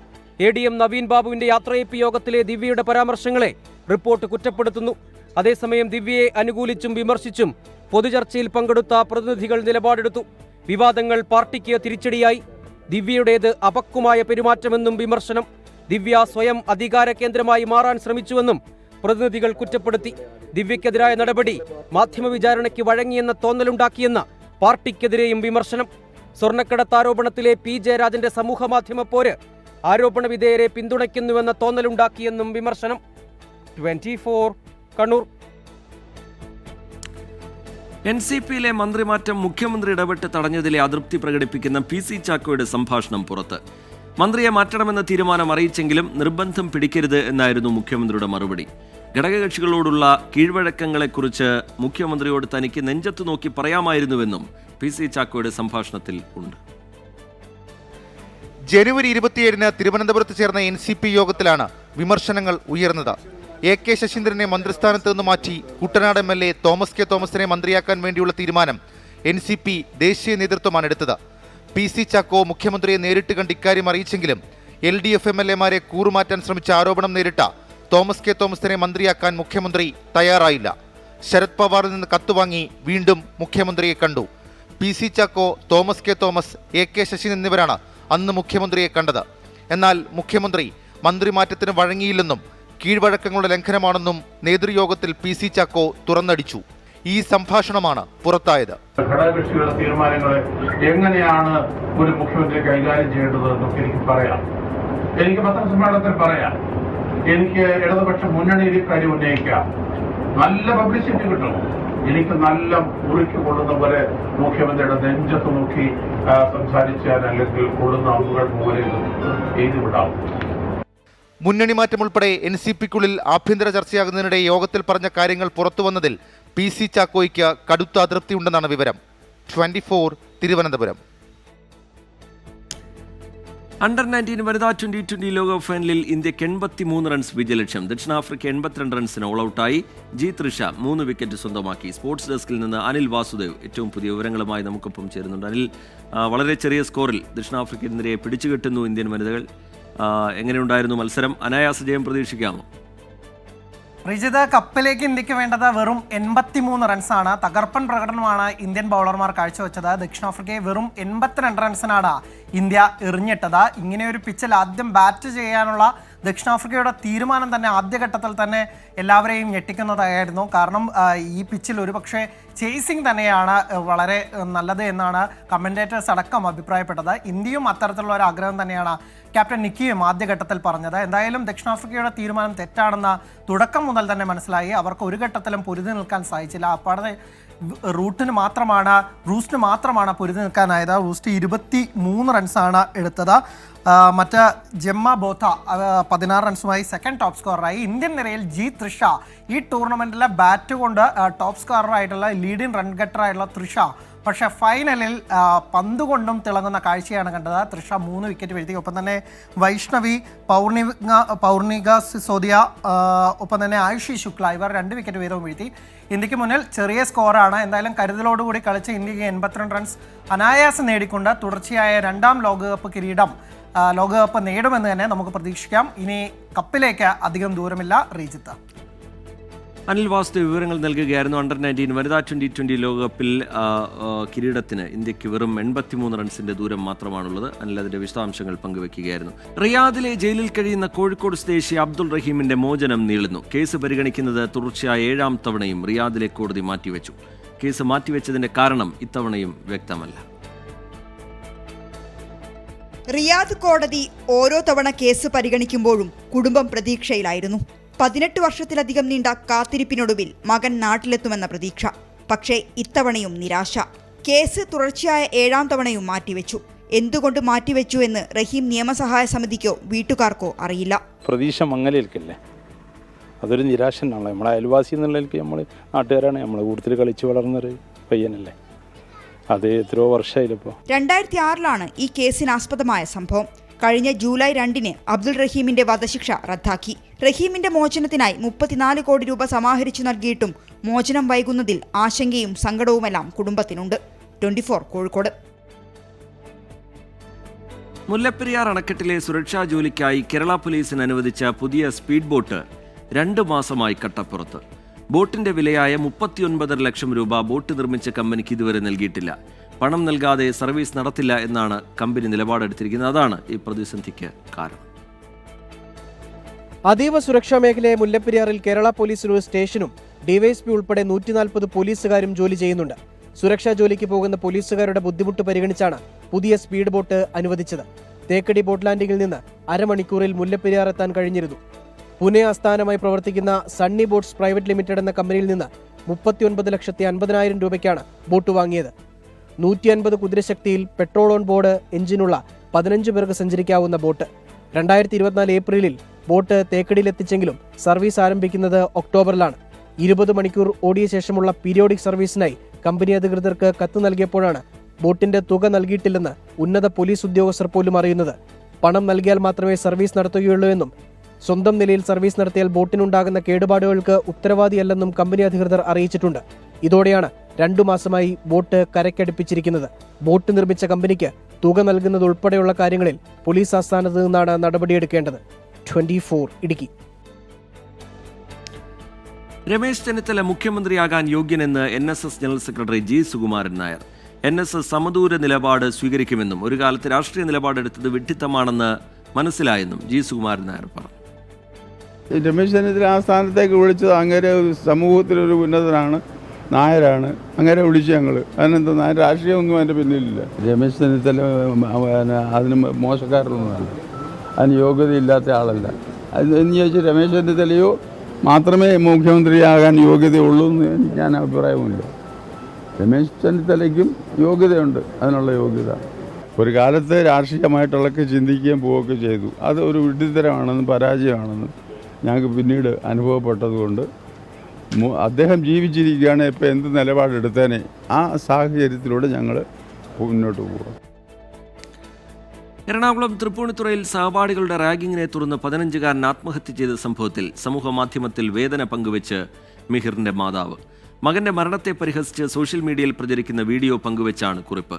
ADM നവീൻ ബാബുവിന്റെ യാത്രയപ്പ് യോഗത്തിലെ ദിവ്യയുടെ പരാമർശങ്ങളെ റിപ്പോർട്ട് കുറ്റപ്പെടുത്തുന്നു. അതേസമയം ദിവ്യയെ അനുകൂലിച്ചും വിമർശിച്ചും പൊതുചർച്ചയിൽ പങ്കെടുത്ത പ്രതിനിധികൾ നിലപാടെടുത്തു. വിവാദങ്ങൾ പാർട്ടിക്ക് തിരിച്ചടിയായി. ദിവ്യയുടേത് അപക്വമായ പെരുമാറ്റമെന്നും വിമർശനം. ദിവ്യ സ്വയം അധികാര കേന്ദ്രമായി മാറാൻ ശ്രമിച്ചുവെന്നും പ്രതിനിധികൾ കുറ്റപ്പെടുത്തി. ദിവ്യക്കെതിരായ നടപടി മാധ്യമ വിചാരണയ്ക്ക് വഴങ്ങിയെന്ന തോന്നലുണ്ടാക്കിയെന്ന പാർട്ടിക്കെതിരെയും വിമർശനം. സ്വർണ്ണക്കടത്ത് ആരോപണത്തിലെ P ജയരാജന്റെ സമൂഹമാധ്യമ പോര് ആരോപണ വിധേയരെ പിന്തുണയ്ക്കുന്നുവെന്ന തോന്നലുണ്ടാക്കിയെന്നും വിമർശനം. 24 കണ്ണൂർ. NCPയിലെ മന്ത്രിമാറ്റം മുഖ്യമന്ത്രി ഇടപെട്ട് തടഞ്ഞതിലെ അതൃപ്തി പ്രകടിപ്പിക്കുന്ന PC ചാക്കോയുടെ സംഭാഷണം പുറത്ത്. മന്ത്രിയെ മാറ്റണമെന്ന തീരുമാനം അറിയിച്ചെങ്കിലും നിർബന്ധം പിടിക്കരുത് എന്നായിരുന്നു മുഖ്യമന്ത്രിയുടെ മറുപടി. ഘടകകക്ഷികളോടുള്ള കീഴ്വഴക്കങ്ങളെക്കുറിച്ച് മുഖ്യമന്ത്രിയോട് തനിക്ക് നെഞ്ചത്ത് നോക്കി പറയാമായിരുന്നുവെന്നും PC ചാക്കോയുടെ സംഭാഷണത്തിൽ ഉണ്ട്. ജനുവരി 27-ന് തിരുവനന്തപുരത്ത് ചേർന്ന NCP യോഗത്തിലാണ് വിമർശനങ്ങൾ ഉയർന്നത്. AK ശശീന്ദ്രനെ മന്ത്രിസ്ഥാനത്ത് നിന്ന് മാറ്റി കുട്ടനാട് MLA തോമസ് കെ തോമസിനെ മന്ത്രിയാക്കാൻ വേണ്ടിയുള്ള തീരുമാനം NCP ദേശീയ നേതൃത്വമാണ് എടുത്തത്. PC ചാക്കോ മുഖ്യമന്ത്രിയെ നേരിട്ട് കണ്ട് ഇക്കാര്യം അറിയിച്ചെങ്കിലും LDF MLA-മാരെ കൂറുമാറ്റാൻ ശ്രമിച്ച ആരോപണം നേരിട്ട തോമസ് കെ തോമസിനെ മന്ത്രിയാക്കാൻ മുഖ്യമന്ത്രി തയ്യാറായില്ല. ശരത് പവാറിൽ നിന്ന് കത്തുവാങ്ങി വീണ്ടും മുഖ്യമന്ത്രിയെ കണ്ടു. PC Chacko, Thomas K Thomas, AK Saseendran എന്നിവരാണ് അന്ന് മുഖ്യമന്ത്രിയെ കണ്ടത്. എന്നാൽ മുഖ്യമന്ത്രി മന്ത്രിമാറ്റത്തിന് വഴങ്ങിയില്ലെന്നും കീഴ്വഴക്കങ്ങളുടെ ലംഘനമാണെന്നും നേതൃയോഗത്തിൽ PC ചാക്കോ തുറന്നടിച്ചു. ഈ സംഭാഷണമാണ് പുറത്തായത്. ഘടകകക്ഷികളുടെ തീരുമാനങ്ങളെ എങ്ങനെയാണ് ഒരു മുഖ്യമന്ത്രി കൈകാര്യം ചെയ്യേണ്ടതെന്നും എനിക്ക് പറയാം. എനിക്ക് പത്രസമ്മേളനത്തിൽ പറയാം. എനിക്ക് ഇടതുപക്ഷ മുന്നണിയിൽ കാര്യം ഉന്നയിക്കാം. നല്ല പബ്ലിസിറ്റി കിട്ടും. എനിക്ക് നല്ല മുറിക്ക് കൊള്ളുന്ന പോലെ മുഖ്യമന്ത്രിയുടെ നെഞ്ചത്ത് നോക്കി സംസാരിച്ചാൽ അല്ലെങ്കിൽ കൊള്ളുന്ന അമ്പുകൾ പോലെ എഴുതി വിടാം. മുന്നണി മാറ്റം ഉൾപ്പെടെ NCPക്കുള്ളിൽ ആഭ്യന്തര ചർച്ചയാകുന്നതിനിടെ യോഗത്തിൽ പറഞ്ഞ കാര്യങ്ങൾ പുറത്തുവന്നതിൽ PC ചാക്കോയ്ക്ക് കടുത്ത അതൃപ്തിയുണ്ടെന്നാണ് വിവരം. 24 തിരുവനന്തപുരം. അണ്ടർ 19 വനിതാ 2020 ലോകകപ്പ് ഫൈനലിൽ ഇന്ത്യക്ക് 83 റൺസ് വിജയലക്ഷ്യം. ദക്ഷിണാഫ്രിക്ക 82 റൺസിന് ഓൾ ഔട്ടായി. ജി തൃഷ 3 വിക്കറ്റ് സ്വന്തമാക്കി. സ്പോർട്സ് ഡെസ്കിൽ നിന്ന് അനിൽ വാസുദേവ് ഏറ്റവും പുതിയ വിവരങ്ങളുമായി നമുക്കൊപ്പം ചേരുന്നുണ്ട്. അനിൽ, വളരെ ചെറിയ സ്കോറിൽ ദക്ഷിണാഫ്രിക്കനെതിരെ പിടിച്ചുകെട്ടുന്നു ഇന്ത്യൻ വനിതകൾ. എങ്ങനെയുണ്ടായിരുന്നു മത്സരം? അനായാസ ജയം പ്രതീക്ഷിക്കാമോ? റിജിത്, കപ്പിലേക്ക് ഇന്ത്യക്ക് വേണ്ടത് വെറും 83 റൺസാണ്. തകർപ്പൻ പ്രകടനമാണ് ഇന്ത്യൻ ബൗളർമാർ കാഴ്ചവെച്ചത്. ദക്ഷിണാഫ്രിക്കയെ വെറും 82 റൺസിനാണ് ഇന്ത്യ എറിഞ്ഞിട്ടത്. ഇങ്ങനെ ഒരു പിച്ചിൽ ആദ്യം ബാറ്റ് ചെയ്യാനുള്ള ദക്ഷിണാഫ്രിക്കയുടെ തീരുമാനം തന്നെ ആദ്യഘട്ടത്തിൽ തന്നെ എല്ലാവരെയും ഞെട്ടിക്കുന്നതായിരുന്നു. കാരണം ഈ പിച്ചിൽ ഒരുപക്ഷെ ചേസിംഗ് തന്നെയാണ് വളരെ നല്ലത് എന്നാണ് കമൻറ്റേറ്റേഴ്സ് അടക്കം അഭിപ്രായപ്പെട്ടത്. ഇന്ത്യയും അത്തരത്തിലുള്ള ഒരു ആഗ്രഹം തന്നെയാണ് ക്യാപ്റ്റൻ നിക്കിയും ആദ്യഘട്ടത്തിൽ പറഞ്ഞത്. എന്തായാലും ദക്ഷിണാഫ്രിക്കയുടെ തീരുമാനം തെറ്റാണെന്ന് തുടക്കം മുതൽ തന്നെ മനസ്സിലായി. അവർക്ക് ഒരു ഘട്ടത്തിലും പൊരുതി നിൽക്കാൻ സാധിച്ചില്ല. അപ്പാടെ റൂസ്റ്റിന് മാത്രമാണ് പൊരുതി നിൽക്കാനായത്. റൂസ്റ്റ് 23 റൺസാണ് എടുത്തത്. മറ്റ് ജെമ്മ ബോത്ത 16 റൺസുമായി സെക്കൻഡ് ടോപ്പ് സ്കോററായി. ഇന്ത്യൻ നിരയിൽ ജി തൃഷ ഈ ടൂർണമെൻറ്റിലെ ബാറ്റ് കൊണ്ട് ടോപ്പ് സ്കോററായിട്ടുള്ള ലീഡിംഗ് റൺ ഗട്ടറായിട്ടുള്ള തൃഷ പക്ഷേ ഫൈനലിൽ പന്ത് കൊണ്ടും തിളങ്ങുന്ന കാഴ്ചയാണ് കണ്ടത്. തൃഷ 3 വിക്കറ്റ് വീഴ്ത്തി. ഒപ്പം തന്നെ വൈഷ്ണവി, പൗർണിക സിസോദിയ, ഒപ്പം തന്നെ ആയുഷി ശുക്ല ഇവർ 2 വിക്കറ്റ് വീതവും വീഴ്ത്തി. ഇന്ത്യക്ക് മുന്നിൽ ചെറിയ സ്കോറാണ്. എന്തായാലും കരുതലോടുകൂടി കളിച്ച് ഇന്ത്യക്ക് 82 റൺസ് അനായാസം നേടിക്കൊണ്ട് തുടർച്ചയായ 2ാം ലോകകപ്പ് കിരീടം ലോകകപ്പ് നേടുമെന്ന് തന്നെ നമുക്ക് പ്രതീക്ഷിക്കാം. ഇനി കപ്പിലേക്ക് അധികം ദൂരമില്ല. റീജിത്ത്. അനിൽ വാസുദേവ് വിവരങ്ങൾ നൽകുകയായിരുന്നു. അണ്ടർ 19 വനിതാ 2020 ലോകകപ്പിൽ കിരീടത്തിന് ഇന്ത്യക്ക് വെറും 83 റൺസിന്റെ ദൂരം മാത്രമാണുള്ളത്. അനിൽ അതിന്റെ വിശദാംശങ്ങൾ പങ്കുവെക്കുകയായിരുന്നു. റിയാദിലെ ജയിലിൽ കഴിയുന്ന കോഴിക്കോട് സ്വദേശി അബ്ദുൾ റഹീമിന്റെ മോചനം നീളുന്നു. കേസ് പരിഗണിക്കുന്നത് തുടർച്ചയായ 7ാം തവണയും റിയാദിലെ കോടതി മാറ്റിവെച്ചു. കേസ് മാറ്റിവെച്ചതിന്റെ കാരണം ഇത്തവണയും വ്യക്തമല്ല. റിയാദ് കോടതി ഓരോ തവണ കേസ് പരിഗണിക്കുമ്പോഴും കുടുംബം പ്രതീക്ഷയിലായിരുന്നു. 18 വർഷത്തിലധികം നീണ്ട കാത്തിരിപ്പിനൊടുവിൽ മകൻ നാട്ടിലെത്തുമെന്ന പ്രതീക്ഷ. പക്ഷേ ഇത്തവണയും നിരാശ. കേസ് തുടർച്ചയായ 7ാം തവണയും മാറ്റിവെച്ചു. എന്തുകൊണ്ട് മാറ്റിവെച്ചു എന്ന് റഹീം നിയമസഹായ സമിതിക്കോ വീട്ടുകാർക്കോ അറിയില്ല. പ്രതീക്ഷ മങ്ങലേൽക്കല്ലേ, അതൊരു നിരാശ തന്നെയാണല്ലോ. നമ്മളെ അയൽവാസി എന്നുള്ളതിലേക്ക് നമ്മൾ നാട്ടുകാരാണ്, നമ്മളെ കൂടുതൽ കളിച്ച് വളർന്നൊരു പയ്യനല്ലേ. അത് എത്രയോ വർഷമായില്ലപ്പോൾ. 2006 ഈ കേസിനാസ്പദമായ സംഭവം. കഴിഞ്ഞ ജൂലൈ 2 അബ്ദുൾ റഹീമിന്റെ വധശിക്ഷ റദ്ദാക്കി. റഹീമിന്റെ മോചനത്തിനായി 34 കോടി രൂപ സമാഹരിച്ചു നൽകിയിട്ടും മോചനം വൈകുന്നതിൽ ആശങ്കയും സങ്കടവുമെല്ലാം കുടുംബത്തിനുണ്ട്. 24 കോഴിക്കോട്. മുല്ലപ്പെരിയാർ അണക്കെട്ടിലെ സുരക്ഷാ ജോലിക്കായി കേരള പോലീസിന് അനുവദിച്ച പുതിയ സ്പീഡ് ബോട്ട് 2 മാസമായി കട്ടപ്പുറത്ത്. ബോട്ടിന്റെ വിലയായ 39.5 ലക്ഷം രൂപ ബോട്ട് നിർമ്മിച്ച കമ്പനിക്ക് ഇതുവരെ നൽകിയിട്ടില്ല. പണം നൽകാതെ സർവീസ് നടത്തില്ല എന്നാണ് കമ്പനി നിലപാടെടുത്തിരിക്കുന്നത്. അതാണ് ഈ പ്രതിസന്ധിക്ക് കാരണം. അതീവ സുരക്ഷാ മേഖലയെ മുല്ലപ്പെരിയാറിൽ കേരള പോലീസിന് ഒരു സ്റ്റേഷനും ഡിവൈഎസ്പി ഉൾപ്പെടെ 140 പോലീസുകാരും ജോലി ചെയ്യുന്നുണ്ട്. സുരക്ഷാ ജോലിക്ക് പോകുന്ന പോലീസുകാരുടെ ബുദ്ധിമുട്ട് പരിഗണിച്ചാണ് പുതിയ സ്പീഡ് ബോട്ട് അനുവദിച്ചത്. തേക്കടി ബോട്ട് ലാൻഡിംഗിൽ നിന്ന് അരമണിക്കൂറിൽ മുല്ലപ്പെരിയാർ എത്താൻ കഴിഞ്ഞിരുന്നു. പുനെ ആസ്ഥാനമായി പ്രവർത്തിക്കുന്ന സണ്ണി ബോട്ട്സ് പ്രൈവറ്റ് ലിമിറ്റഡ് എന്ന കമ്പനിയിൽ നിന്ന് 39,50,000 രൂപയ്ക്കാണ് ബോട്ട് വാങ്ങിയത്. 150 കുതിരശക്തിയിൽ പെട്രോൾ ഓൺ ബോർഡ് എഞ്ചിനുള്ള 15 പേർക്ക് സഞ്ചരിക്കാവുന്ന ബോട്ട്. 2024 ഏപ്രിലിൽ ബോട്ട് തേക്കടിയിലെത്തിച്ചെങ്കിലും സർവീസ് ആരംഭിക്കുന്നത് ഒക്ടോബറിലാണ്. 20 മണിക്കൂർ ഓടിയ ശേഷമുള്ള പീരിയോഡിക് സർവീസിനായി കമ്പനി അധികൃതർക്ക് കത്ത് നൽകിയപ്പോഴാണ് ബോട്ടിന്റെ തുക നൽകിയിട്ടില്ലെന്ന് ഉന്നത പോലീസ് ഉദ്യോഗസ്ഥർ പോലും അറിയുന്നത്. പണം നൽകിയാൽ മാത്രമേ സർവീസ് നടത്തുകയുള്ളൂ എന്നും സ്വന്തം നിലയിൽ സർവീസ് നടത്തിയാൽ ബോട്ടിനുണ്ടാകുന്ന കേടുപാടുകൾക്ക് ഉത്തരവാദിയല്ലെന്നും കമ്പനി അധികൃതർ അറിയിച്ചിട്ടുണ്ട്. ഇതോടെയാണ് 2 മാസമായി ബോട്ട് കരയ്ക്കടുപ്പിച്ചിരിക്കുന്നത്. ബോട്ട് നിർമ്മിച്ച കമ്പനിക്ക് തുക നൽകുന്നത് ഉൾപ്പെടെയുള്ള കാര്യങ്ങളിൽ പോലീസ് ആസ്ഥാനത്ത് നിന്നാണ് നടപടിയെടുക്കേണ്ടത്. 24 ഇടുക്കി. രമേശ് ചെന്നിത്തല മുഖ്യമന്ത്രിയാകാൻ യോഗ്യനെന്ന് NSS general secretary G Sukumaran Nair. NSS സമദൂര നിലപാട് സ്വീകരിക്കുമെന്നും ഒരു കാലത്ത് രാഷ്ട്രീയ നിലപാടെടുത്തത് വിഡ്ഢിത്തമാണെന്ന് മനസ്സിലായെന്നും ജി സുകുമാരൻ നായർ പറഞ്ഞു. രമേശ് ചെന്നിത്തല ആ സ്ഥാനത്തേക്ക് വിളിച്ചത് അങ്ങനെ സമൂഹത്തിലൊരു ഉന്നതനാണ്, നായരാണ്, അങ്ങനെ വിളിച്ചു ഞങ്ങൾ. അതിനെന്താ, നായർ രാഷ്ട്രീയമൊന്നും അതിൻ്റെ പിന്നിലില്ല. രമേശ് ചെന്നിത്തല അതിന് മോശക്കാരനൊന്നുമല്ല, അതിന് യോഗ്യതയില്ലാത്ത ആളല്ല. എന്ന് ചോദിച്ചാൽ രമേശ് ചെന്നിത്തലയോ മാത്രമേ മുഖ്യമന്ത്രിയാകാൻ യോഗ്യതയുള്ളൂ എന്ന് ഞാൻ അഭിപ്രായമില്ല. രമേശ് ചെന്നിത്തലയ്ക്കും യോഗ്യതയുണ്ട്, അതിനുള്ള യോഗ്യത. ഒരു കാലത്ത് രാഷ്ട്രീയമായിട്ടുള്ളൊക്കെ ചിന്തിക്കുകയും പോവുകയൊക്കെ ചെയ്തു. അത് ഒരു വിഡ്ഢിത്തരമാണെന്നും പരാജയമാണെന്നും ഞങ്ങൾക്ക് പിന്നീട് അനുഭവപ്പെട്ടതുകൊണ്ട് അദ്ദേഹം ജീവിച്ചിരിക്കുകയാണ്. ഇപ്പോൾ എന്ത് നിലപാടെടുത്തേനെ ആ സാഹചര്യത്തിലൂടെ ഞങ്ങൾ മുന്നോട്ട് പോകും. എറണാകുളം തൃപ്പൂണിത്തുറയിൽ സഹപാഠികളുടെ റാഗിങ്ങിനെ തുടർന്ന് 15-കാരൻ ആത്മഹത്യ ചെയ്ത സംഭവത്തിൽ സമൂഹ മാധ്യമത്തിൽ വേദന പങ്കുവെച്ച് മിഹിറിന്റെ മാതാവ്. മകന്റെ മരണത്തെ പരിഹസിച്ച് സോഷ്യൽ മീഡിയയിൽ പ്രചരിക്കുന്ന വീഡിയോ പങ്കുവെച്ചാണ് കുറിപ്പ്.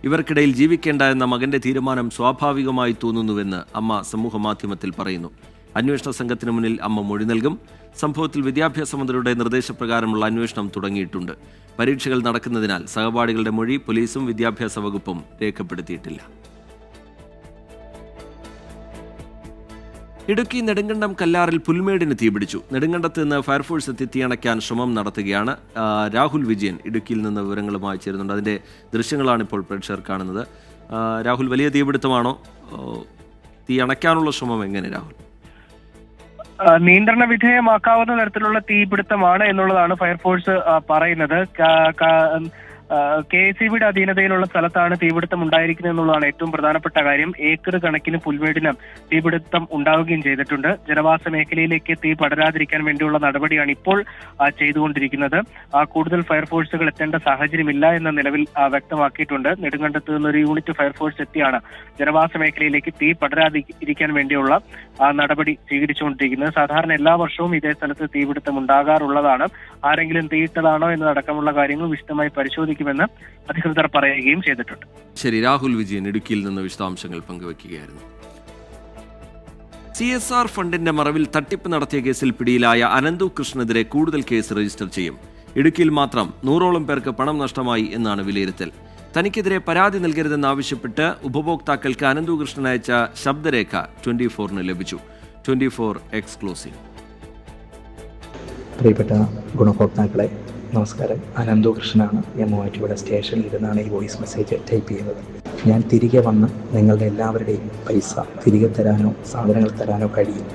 ഇവർക്കിടയിൽ ജീവിക്കേണ്ട എന്ന മകന്റെ തീരുമാനം സ്വാഭാവികമായി തോന്നുന്നുവെന്ന് അമ്മ സമൂഹ മാധ്യമത്തിൽ പറയുന്നു. അന്വേഷണ സംഘത്തിന് മുന്നിൽ അമ്മ മൊഴി നൽകും. സംഭവത്തിൽ വിദ്യാഭ്യാസ മന്ത്രിയുടെ നിർദ്ദേശപ്രകാരമുള്ള അന്വേഷണം തുടങ്ങിയിട്ടുണ്ട്. പരീക്ഷകൾ നടക്കുന്നതിനാൽ സഹപാഠികളുടെ മൊഴി പോലീസും വിദ്യാഭ്യാസ വകുപ്പും രേഖപ്പെടുത്തിയിട്ടില്ല. ഇടുക്കി നെടുങ്കണ്ടം കല്ലാറിൽ പുൽമേടിന് തീപിടിച്ചു. നെടുങ്കണ്ടത്ത് നിന്ന് ഫയർഫോഴ്സ് എത്തി തീയണയ്ക്കാൻ ശ്രമം നടത്തുകയാണ്. രാഹുൽ വിജയൻ ഇടുക്കിയിൽ നിന്ന് വിവരങ്ങളുമായി ചേരുന്നുണ്ട്. അതിൻ്റെ ദൃശ്യങ്ങളാണ് ഇപ്പോൾ പ്രേക്ഷകർ കാണുന്നത്. രാഹുൽ, വലിയ തീപിടുത്തമാണോ? തീ അണയ്ക്കാനുള്ള ശ്രമം എങ്ങനെ രാഹുൽ? നിയന്ത്രണ വിധേയമാക്കാവുന്ന തരത്തിലുള്ള തീപിടുത്തമാണ് എന്നുള്ളതാണ് ഫയർഫോഴ്സ് പറയുന്നത്. KSEBയുടെ അധീനതയിലുള്ള സ്ഥലത്താണ് തീപിടുത്തം ഉണ്ടായിരിക്കുന്നത് എന്നുള്ളതാണ് ഏറ്റവും പ്രധാനപ്പെട്ട കാര്യം. ഏക്കർ കണക്കിന് പുൽമേടിനും തീപിടുത്തം ഉണ്ടാവുകയും ചെയ്തിട്ടുണ്ട്. ജനവാസ മേഖലയിലേക്ക് തീ പടരാതിരിക്കാൻ വേണ്ടിയുള്ള നടപടിയാണ് ഇപ്പോൾ ചെയ്തുകൊണ്ടിരിക്കുന്നത്. കൂടുതൽ ഫയർഫോഴ്സുകൾ എത്തേണ്ട സാഹചര്യമില്ല എന്ന നിലവിൽ വ്യക്തമാക്കിയിട്ടുണ്ട്. നെടുങ്കണ്ടത്ത് നിന്നൊരു യൂണിറ്റ് ഫയർഫോഴ്സ് എത്തിയാണ് ജനവാസ മേഖലയിലേക്ക് തീ പടരാതിരിക്കാൻ വേണ്ടിയുള്ള നടപടി സ്വീകരിച്ചുകൊണ്ടിരിക്കുന്നത്. സാധാരണ എല്ലാ വർഷവും ഇതേ സ്ഥലത്ത് തീപിടുത്തം ഉണ്ടാകാറുള്ളതാണ്. ആരെങ്കിലും തീയിട്ടതാണോ എന്നതടക്കമുള്ള കാര്യങ്ങൾ വിശദമായി പരിശോധിക്കുമെന്ന് അധികൃതർ പറയുകയും ചെയ്തിട്ടുണ്ട്. ശരി, രാഹുൽ വിജയൻ ഇടുക്കിയിൽ നിന്ന് വിശദാംശങ്ങൾ പങ്കുവയ്ക്കുകയായിരുന്നു. CSR ഫണ്ടിന്റെ മറവിൽ തട്ടിപ്പ് നടത്തിയ കേസിൽ പിടിയിലായ അനന്തു കൃഷ്ണനെതിരെ കൂടുതൽ കേസ് രജിസ്റ്റർ ചെയ്യും. ഇടുക്കിയിൽ മാത്രം 100ഓളം പേർക്ക് പണം നഷ്ടമായി എന്നാണ് വിലയിരുത്തൽ. തനിക്കെതിരെ പരാതി നൽകരുതെന്നാവശ്യപ്പെട്ട് ഉപഭോക്താക്കൾക്ക് അനന്തു കൃഷ്ണൻ അയച്ച ശബ്ദരേഖ 24-ന് ലഭിച്ചു. 24 എക്സ്ക്ലൂസീവ്. പ്രിയപ്പെട്ട ഗുണഭോക്താക്കളെ, നമസ്കാരം. അനന്തു കൃഷ്ണനാണ്. ഞാൻ മൂവാറ്റുപുഴ സ്റ്റേഷനിൽ ഇരുന്നാണ് ഈ വോയിസ് മെസ്സേജ് ടൈപ്പ് ചെയ്യുന്നത്. ഞാൻ തിരികെ വന്ന് നിങ്ങളുടെ എല്ലാവരുടെയും പൈസ തിരികെ തരാനോ സാധനങ്ങൾ തരാനോ കഴിയും.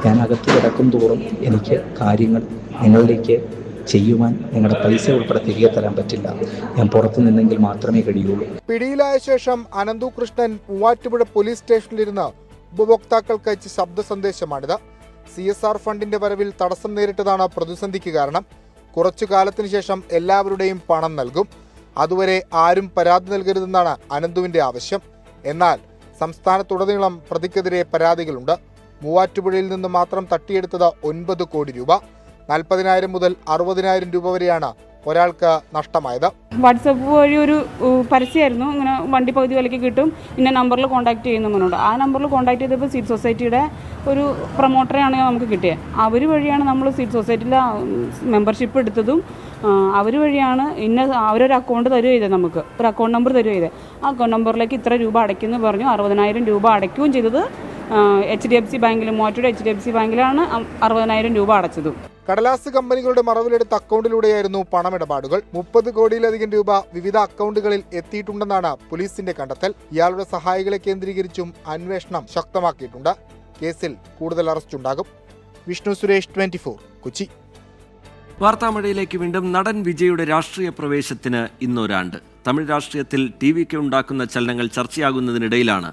ഞാൻ അകത്ത് കിടക്കും തോറും എനിക്ക് കാര്യങ്ങൾ നിങ്ങളിലേക്ക് ചെയ്യുവാൻ നിങ്ങളുടെ പൈസ ഉൾപ്പെടെ തിരികെ തരാൻ പറ്റില്ല. ഞാൻ പുറത്തു നിന്നെങ്കിൽ മാത്രമേ കഴിയുള്ളൂ. പിടിയിലായ ശേഷം അനന്തു കൃഷ്ണൻ മൂവാറ്റുപുഴ പോലീസ് സ്റ്റേഷനിലിരുന്ന് ഉപഭോക്താക്കൾക്ക് അയച്ച ശബ്ദ സന്ദേശമാണിത്. CSR ഫണ്ടിന്റെ വരവിൽ തടസ്സം നേരിട്ടതാണ് പ്രതിസന്ധിക്ക് കാരണം. കുറച്ചു കാലത്തിന് ശേഷം എല്ലാവരുടെയും പണം നൽകും. അതുവരെ ആരും പരാതി നൽകരുതെന്നാണ് അനന്തുവിന്റെ ആവശ്യം. എന്നാൽ സംസ്ഥാനത്തുടനീളം പ്രതിക്കെതിരെ പരാതികളുണ്ട്. മൂവാറ്റുപുഴയിൽ നിന്ന് മാത്രം തട്ടിയെടുത്തത് 9 കോടി രൂപ. 40,000 മുതൽ 60,000 രൂപ വരെയാണ് ഒരാൾക്ക് നഷ്ടമായത്. വാട്സപ്പ് വഴി ഒരു പരസ്യമായിരുന്നു, ഇങ്ങനെ വണ്ടി പകുതി വിലയ്ക്ക് കിട്ടും, ഇന്ന നമ്പറിൽ കോൺടാക്ട് ചെയ്യുന്നുണ്ട്. ആ നമ്പറിൽ കോൺടാക്ട് ചെയ്തപ്പോൾ സീഡ് സൊസൈറ്റിയുടെ ഒരു പ്രൊമോട്ടറെയാണ് നമുക്ക് കിട്ടിയത്. അവർ വഴിയാണ് നമ്മൾ സീഡ് സൊസൈറ്റിയിലെ മെമ്പർഷിപ്പ് എടുത്തതും. അവർ വഴിയാണ് അവരൊരു അക്കൗണ്ട് തരുക ചെയ്തത്, നമുക്ക് ഒരു അക്കൗണ്ട് നമ്പർ തരുക ചെയ്തത്. ആ അക്കൗണ്ട് നമ്പറിലേക്ക് ഇത്ര രൂപ അടയ്ക്കുമെന്ന് പറഞ്ഞു. 60,000 രൂപ അടയ്ക്കുകയും ചെയ്തത് HDFC ബാങ്കിൽ, മൂവാറ്റുപുഴ HDFC ബാങ്കിലാണ് 60,000 രൂപ അടച്ചത്. കടലാസ് കമ്പനികളുടെ മറവിലെടുത്ത അക്കൗണ്ടിലൂടെയായിരുന്നു പണമിടപാടുകൾ. 30 കോടിയിലധികം രൂപ വിവിധ അക്കൗണ്ടുകളിൽ എത്തിയിട്ടുണ്ടെന്നാണ് പോലീസിന്റെ കണ്ടെത്തൽ. ഇയാളുടെ സഹായികളെ കേന്ദ്രീകരിച്ചും അന്വേഷണം ശക്തമാക്കിയിട്ടുണ്ട്. കേസിൽ കൂടുതൽ അറസ്റ്റുണ്ടാകും. വിഷ്ണു സുരേഷ്, 24 കൊച്ചി. വാർത്താമഴയിലേക്ക് വീണ്ടും. നടൻ വിജയുടെ രാഷ്ട്രീയ പ്രവേശത്തിന് ഇന്നൊരാണ്ട്. തമിഴ് രാഷ്ട്രീയത്തിൽ TVK ഉണ്ടാക്കുന്ന ചലനങ്ങൾ ചർച്ചയാകുന്നതിനിടയിലാണ്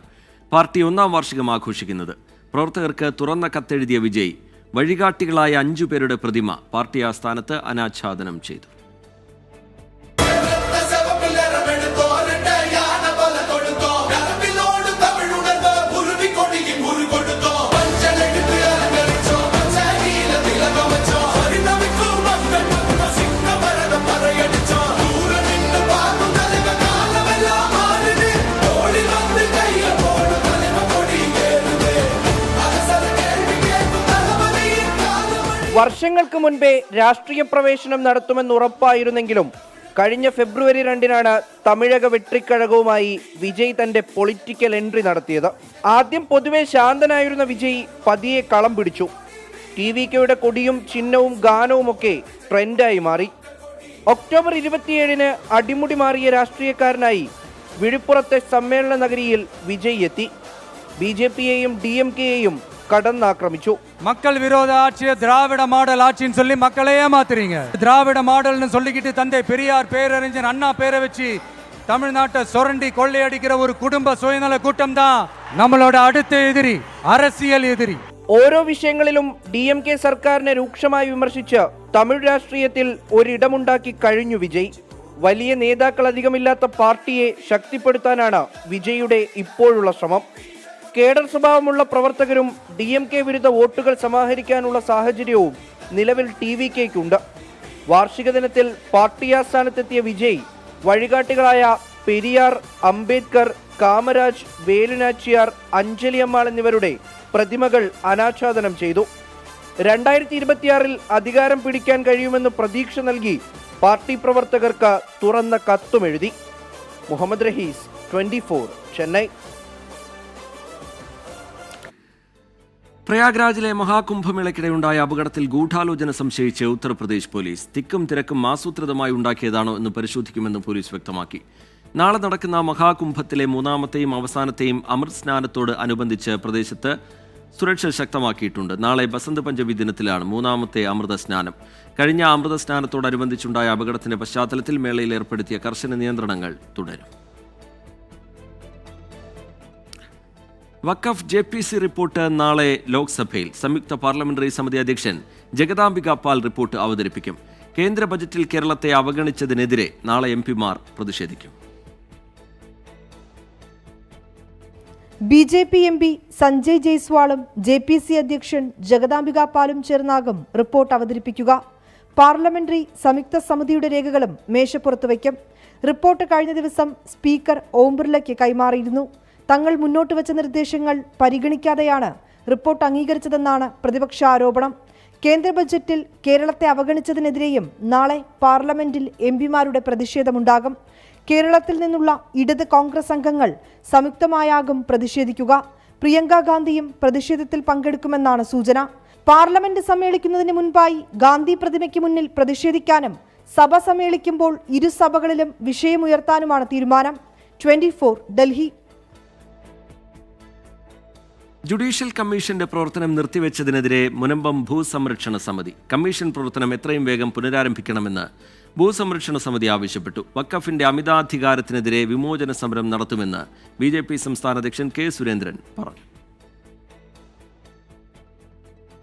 പാർട്ടി 1-ാം വാർഷികം ആഘോഷിക്കുന്നത്. പ്രവർത്തകർക്ക് തുറന്ന കത്തെഴുതിയ വിജയ് വഴികാട്ടികളായ 5 പേരുടെ പ്രതിമ പാർട്ടി ആസ്ഥാനത്ത് അനാച്ഛാദനം ചെയ്തു. വർഷങ്ങൾക്ക് മുൻപേ രാഷ്ട്രീയ പ്രവേശനം നടത്തുമെന്ന് ഉറപ്പായിരുന്നെങ്കിലും കഴിഞ്ഞ ഫെബ്രുവരി 2-നാണ് തമിഴക വെട്രിക്കഴകവുമായി വിജയ് തന്റെ പൊളിറ്റിക്കൽ എൻട്രി നടത്തിയത്. ആദ്യം പൊതുവെ ശാന്തനായിരുന്ന വിജയ് പതിയെ കളം പിടിച്ചു. TVKയുടെ കൊടിയും ചിഹ്നവും ഗാനവുമൊക്കെ ട്രെൻഡായി മാറി. ഒക്ടോബർ 27-ന് അടിമുടി മാറിയ രാഷ്ട്രീയക്കാരനായി വിഴുപ്പുറത്തെ സമ്മേളന നഗരിയിൽ വിജയ് എത്തി. BJPയെയും DMKയെയും கடந்தாக்கிரமிச்சு. மக்கள் விரோத ஆட்சியை திராவிட மாடல் ஆட்சின்னு சொல்லி மக்களை ஏமாத்துறீங்க. திராவிட மாடல்னு சொல்லிக்கிட்டு தந்தை பெரியார், பேரறிஞர் அண்ணா பேரை வச்சு தமிழ்நாட்டை சுரண்டி கொள்ளையடிக்கிற ஒரு குடும்ப சுயநல கூட்டம் தான் நம்மளோட அடுத்த எதிரி, அரசியல் எதிரி. ഓരോ വിഷയങ്ങളിലും DMK സർക്കാരിനെ രൂക്ഷമായി വിമർശിച്ച് തമിഴ് രാഷ്ട്രീയത്തിൽ ഒരിടമുണ്ടാക്കി കഴിഞ്ഞു വിജയ്. വലിയ നേതാക്കൾ അധികമില്ലാത്ത പാർട്ടിയെ ശക്തിപ്പെടുത്താനാണ് വിജയുടെ ഇപ്പോഴുള്ള ശ്രമം. കേഡർ സ്വഭാവമുള്ള പ്രവർത്തകരും DMK വിരുദ്ധ വോട്ടുകൾ സമാഹരിക്കാനുള്ള സാഹചര്യവും നിലവിൽ TVKയ്ക്കുണ്ട്. വാർഷിക ദിനത്തിൽ പാർട്ടി ആസ്ഥാനത്തെത്തിയ വിജയ് വഴികാട്ടികളായ പെരിയാർ, അംബേദ്കർ, കാമരാജ്, വേലുനാച്ചിയാർ, അഞ്ജലി അമ്മാൾ എന്നിവരുടെ പ്രതിമകൾ അനാച്ഛാദനം ചെയ്തു. 2026-ൽ അധികാരം പിടിക്കാൻ കഴിയുമെന്ന് പ്രതീക്ഷ നൽകി പാർട്ടി പ്രവർത്തകർക്ക് തുറന്ന കത്തുമെഴുതി. മുഹമ്മദ് റഹീസ്, 24 ചെന്നൈ. പ്രയാഗ്രാജിലെ മഹാകുംഭമേളയ്ക്കിടെയുണ്ടായ അപകടത്തിൽ ഗൂഢാലോചന സംശയിച്ച് ഉത്തർപ്രദേശ് പോലീസ്. തിക്കും തിരക്കും ആസൂത്രിതമായി ഉണ്ടാക്കിയതാണോ എന്ന് പരിശോധിക്കുമെന്ന് പോലീസ് വ്യക്തമാക്കി. നാളെ നടക്കുന്ന മഹാകുംഭത്തിലെ 3-ാമത്തെയും അവസാനത്തെയും അമൃത് സ്നാനത്തോട് അനുബന്ധിച്ച് പ്രദേശത്ത് സുരക്ഷ ശക്തമാക്കിയിട്ടുണ്ട്. നാളെ ബസന്ത് പഞ്ചമി ദിനത്തിലാണ് മൂന്നാമത്തെ അമൃത സ്നാനം. കഴിഞ്ഞ അമൃത സ്നാനത്തോടനുബന്ധിച്ചുണ്ടായ അപകടത്തിന്റെ പശ്ചാത്തലത്തിൽ മേളയിൽ ഏർപ്പെടുത്തിയ കർശന നിയന്ത്രണങ്ങൾ തുടരും. വഖഫ് JPC റിപ്പോർട്ട് നാളെ ലോക്സഭയിൽ. സംയുക്ത പാർലമെന്ററി സമിതി അധ്യക്ഷൻ ജഗദാംബിക പാൽ റിപ്പോർട്ട് അവതരിപ്പിക്കും. കേന്ദ്ര ബജറ്റിൽ കേരളത്തെ അവഗണിച്ചതിനെതിരെ നാളെ MP-മാർ പ്രതിഷേധിക്കും. BJP MP സഞ്ജയ് ജയ്സ്വാളും JPC അധ്യക്ഷൻ ജഗദാംബിക പാലും ചേർന്നാകും റിപ്പോർട്ട് അവതരിപ്പിക്കുക. പാർലമെന്ററി സംയുക്ത സമിതിയുടെ രേഖകളും മേശപ്പുറത്ത് വയ്ക്കും. റിപ്പോർട്ട് കഴിഞ്ഞ ദിവസം സ്പീക്കർ ഓം ബിർളയ്ക്ക് കൈമാറിയിരുന്നു. തങ്ങൾ മുന്നോട്ട് വെച്ച നിർദ്ദേശങ്ങൾ പരിഗണിക്കാതെയാണ് റിപ്പോർട്ട് അംഗീകരിച്ചതെന്നാണ് പ്രതിപക്ഷ ആരോപണം. കേന്ദ്ര ബജറ്റിൽ കേരളത്തെ അവഗണിച്ചതിനെതിരെയും നാളെ പാർലമെന്റിൽ MP-മാരുടെ പ്രതിഷേധമുണ്ടാകും. കേരളത്തിൽ നിന്നുള്ള ഇടത് കോൺഗ്രസ് അംഗങ്ങൾ സംയുക്തമായാകും പ്രതിഷേധിക്കുക. പ്രിയങ്ക ഗാന്ധിയും പ്രതിഷേധത്തിൽ പങ്കെടുക്കുമെന്നാണ് സൂചന. പാർലമെന്റ് സമ്മേളിക്കുന്നതിന് മുൻപായി ഗാന്ധി പ്രതിമയ്ക്ക് മുന്നിൽ പ്രതിഷേധിക്കാനും സഭ സമ്മേളിക്കുമ്പോൾ ഇരു സഭകളിലും വിഷയമുയർത്താനുമാണ് തീരുമാനം. 24 ഡൽഹി. ജുഡീഷ്യൽ കമ്മീഷന്റെ പ്രവർത്തനം നിർത്തിവെച്ചതിനെതിരെ മുനമ്പം ഭൂസംരക്ഷണ സമിതി. കമ്മീഷൻ പ്രവർത്തനം എത്രയും വേഗം പുനരാരംഭിക്കണമെന്ന് ഭൂസംരക്ഷണ സമിതി ആവശ്യപ്പെട്ടു. വഖഫിന്റെ അമിതാധികാരത്തിനെതിരെ വിമോചന സമരം നടത്തുമെന്ന് BJP സംസ്ഥാന അധ്യക്ഷൻ K. സുരേന്ദ്രൻ പറഞ്ഞു.